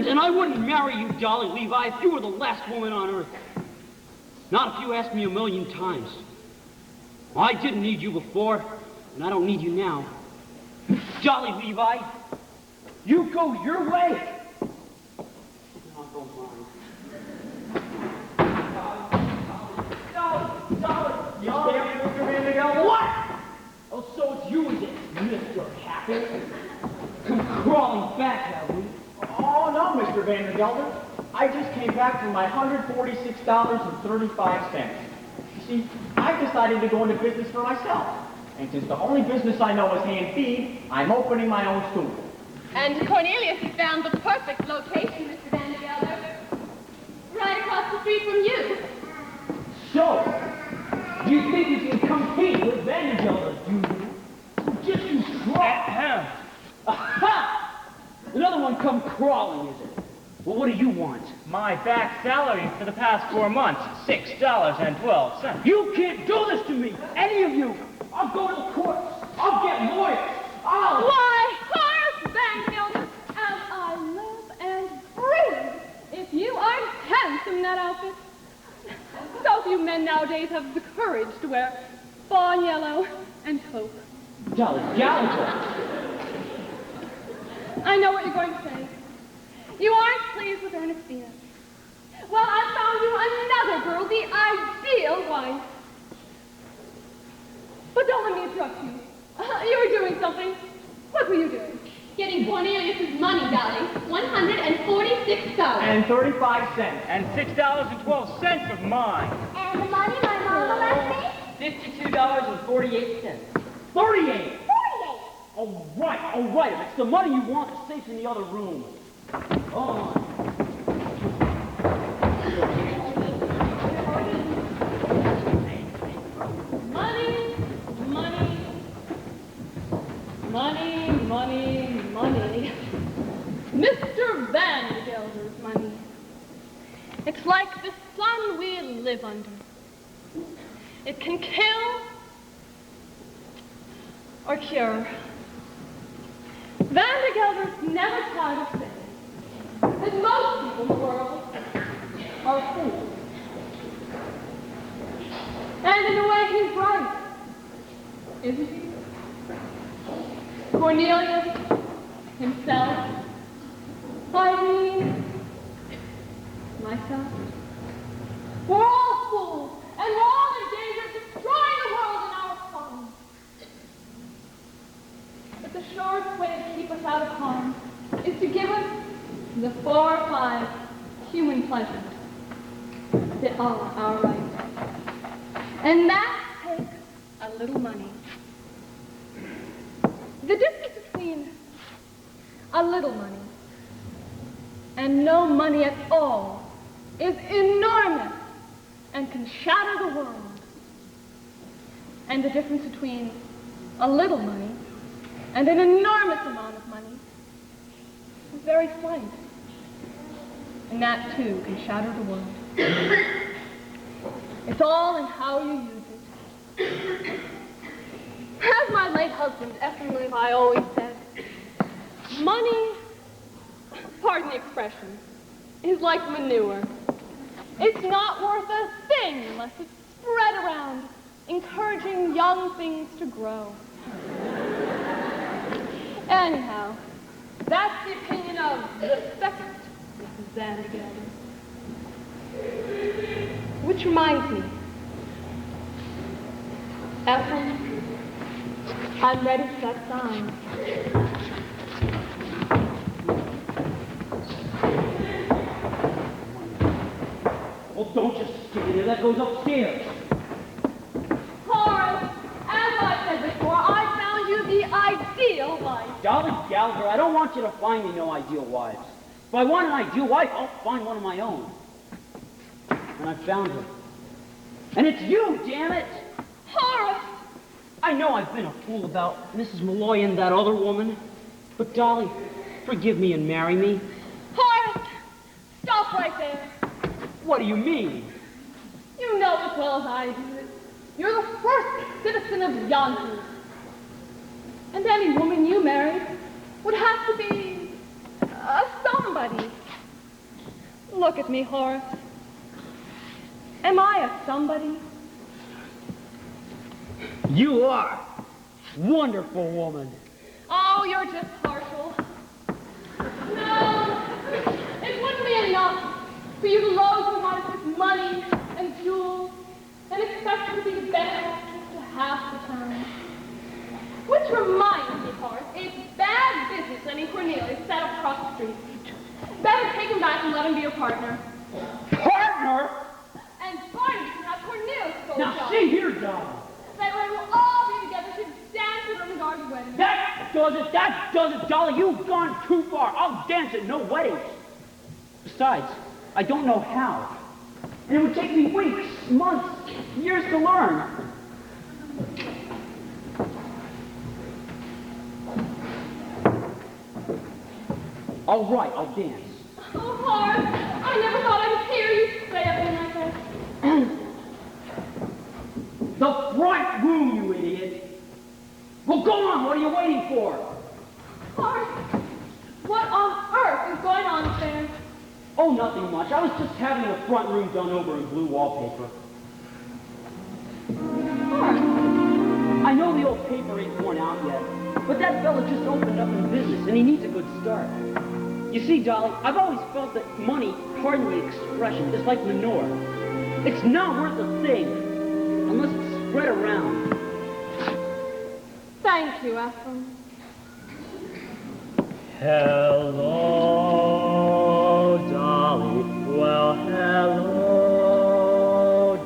And I wouldn't marry you, Dolly Levi, if you were the last woman on earth. Not if you asked me 1,000,000 times. I didn't need you before, and I don't need you now. Dolly Levi, you go your way. I'll go mine. Dolly, you can't move your hand together. What? Oh, so it's you, is it, Mr. Happy? Come crawling back, have we? Oh, no, Mr. Vandergelder. I just came back from my $146.35. You see, I decided to go into business for myself. And since the only business I know is hand feed, I'm opening my own school. And Cornelius has found the perfect location, Mr. Vandergelder. Right across the street from you. So, you think you can compete with Vandergelder, do you? Just you try. Aha! Another one come crawling, is it? Well, what do you want? My back salary for the past 4 months, $6.12. You can't do this to me, any of you. I'll go to the courts. I'll get lawyers. Why, Horace Vandergelder, of handsome in that outfit? So few men nowadays have the courage to wear fawn yellow and taupe. Dolly, Gallagher! I know what you're going to say. You aren't pleased with Ernestina. Well, I found you another girl, the ideal wife. But don't let me interrupt you. You were doing something. What were you doing? Getting Cornelius's money, Dolly. $146. And 35 cents. And $6.12 of mine. And the money my mama left me? $52.48. 38! All right. If it's the money you want, the safe's in the other room. Oh. Money. Mr. Van Gelder's money. It's like the sun we live under. It can kill or cure. Van Gelder's never tired of saying that most people in the world are fools. And in a way, he's right. Isn't he? Cornelius himself, Irene, myself. We're all fools, and we're all in danger of destroying the world in our folly. But the surest way to keep us out of harm is to give us the 4 or 5 human pleasures that are our right. And that takes a little money. The difference between a little money and no money at all is enormous and can shatter the world. And the difference between a little money and an enormous amount of money is very slight. And that too can shatter the world. It's all in how you use it. As my late husband, Ephraim Levi, always said, money, pardon the expression, is like manure. It's not worth a thing unless it's spread around, encouraging young things to grow. Anyhow, that's the opinion of the second Mrs. Van Gelder. Which reminds me, Ephraim, I'm ready for that sign. Well, don't just stick it in. That goes upstairs. Horace, as I said before, I found you the ideal wife. Dolly Gallagher, I don't want you to find me no ideal wives. If I want an ideal wife, I'll find one of my own. And I found her. And it's you, damn it! Horace! I know I've been a fool about Mrs. Malloy and that other woman. But Dolly, forgive me and marry me. Horace! Stop right there. What do you mean? You know as well as I do that you're the first citizen of Yonkers. And any woman you married would have to be somebody. Look at me, Horace. Am I a somebody? You are. Wonderful woman. Oh, you're just partial. No, it wouldn't be enough for you to load your wife with money and jewels and expect her to be the better actress to half the time. Which reminds me, Horace, it's bad business letting Cornelius set up across the street. Better take him back and let him be your partner. Partner? And Barney can have Cornelius go Now see here, Dolly. That way we'll all be together to dance at Ermengarde's wedding. That does it, Dolly. You've gone too far. I'll dance at no weddings. Besides, I don't know how. And it would take me weeks, months, years to learn. All right, I'll dance. Oh, Horace, I never thought I'd hear you say a thing like that. The front room, you idiot. Well, go on. What are you waiting for? Horace, what on earth is going on there? Oh, nothing much. I was just having the front room done over in blue wallpaper. I know the old paper ain't worn out yet, but that fella just opened up in business, and he needs a good start. You see, Dolly, I've always felt that money, pardon the expression, is like manure. It's not worth a thing unless it's spread around. Thank you, Ephraim. Hello, Dolly. Well, hello,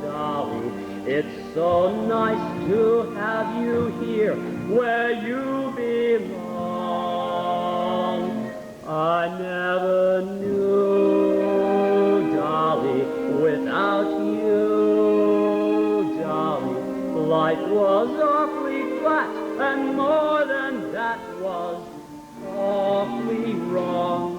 Dolly. It's so nice to have you here where you belong. I never knew, Dolly, without you, Dolly. Life was awfully flat, and more than that was awfully wrong.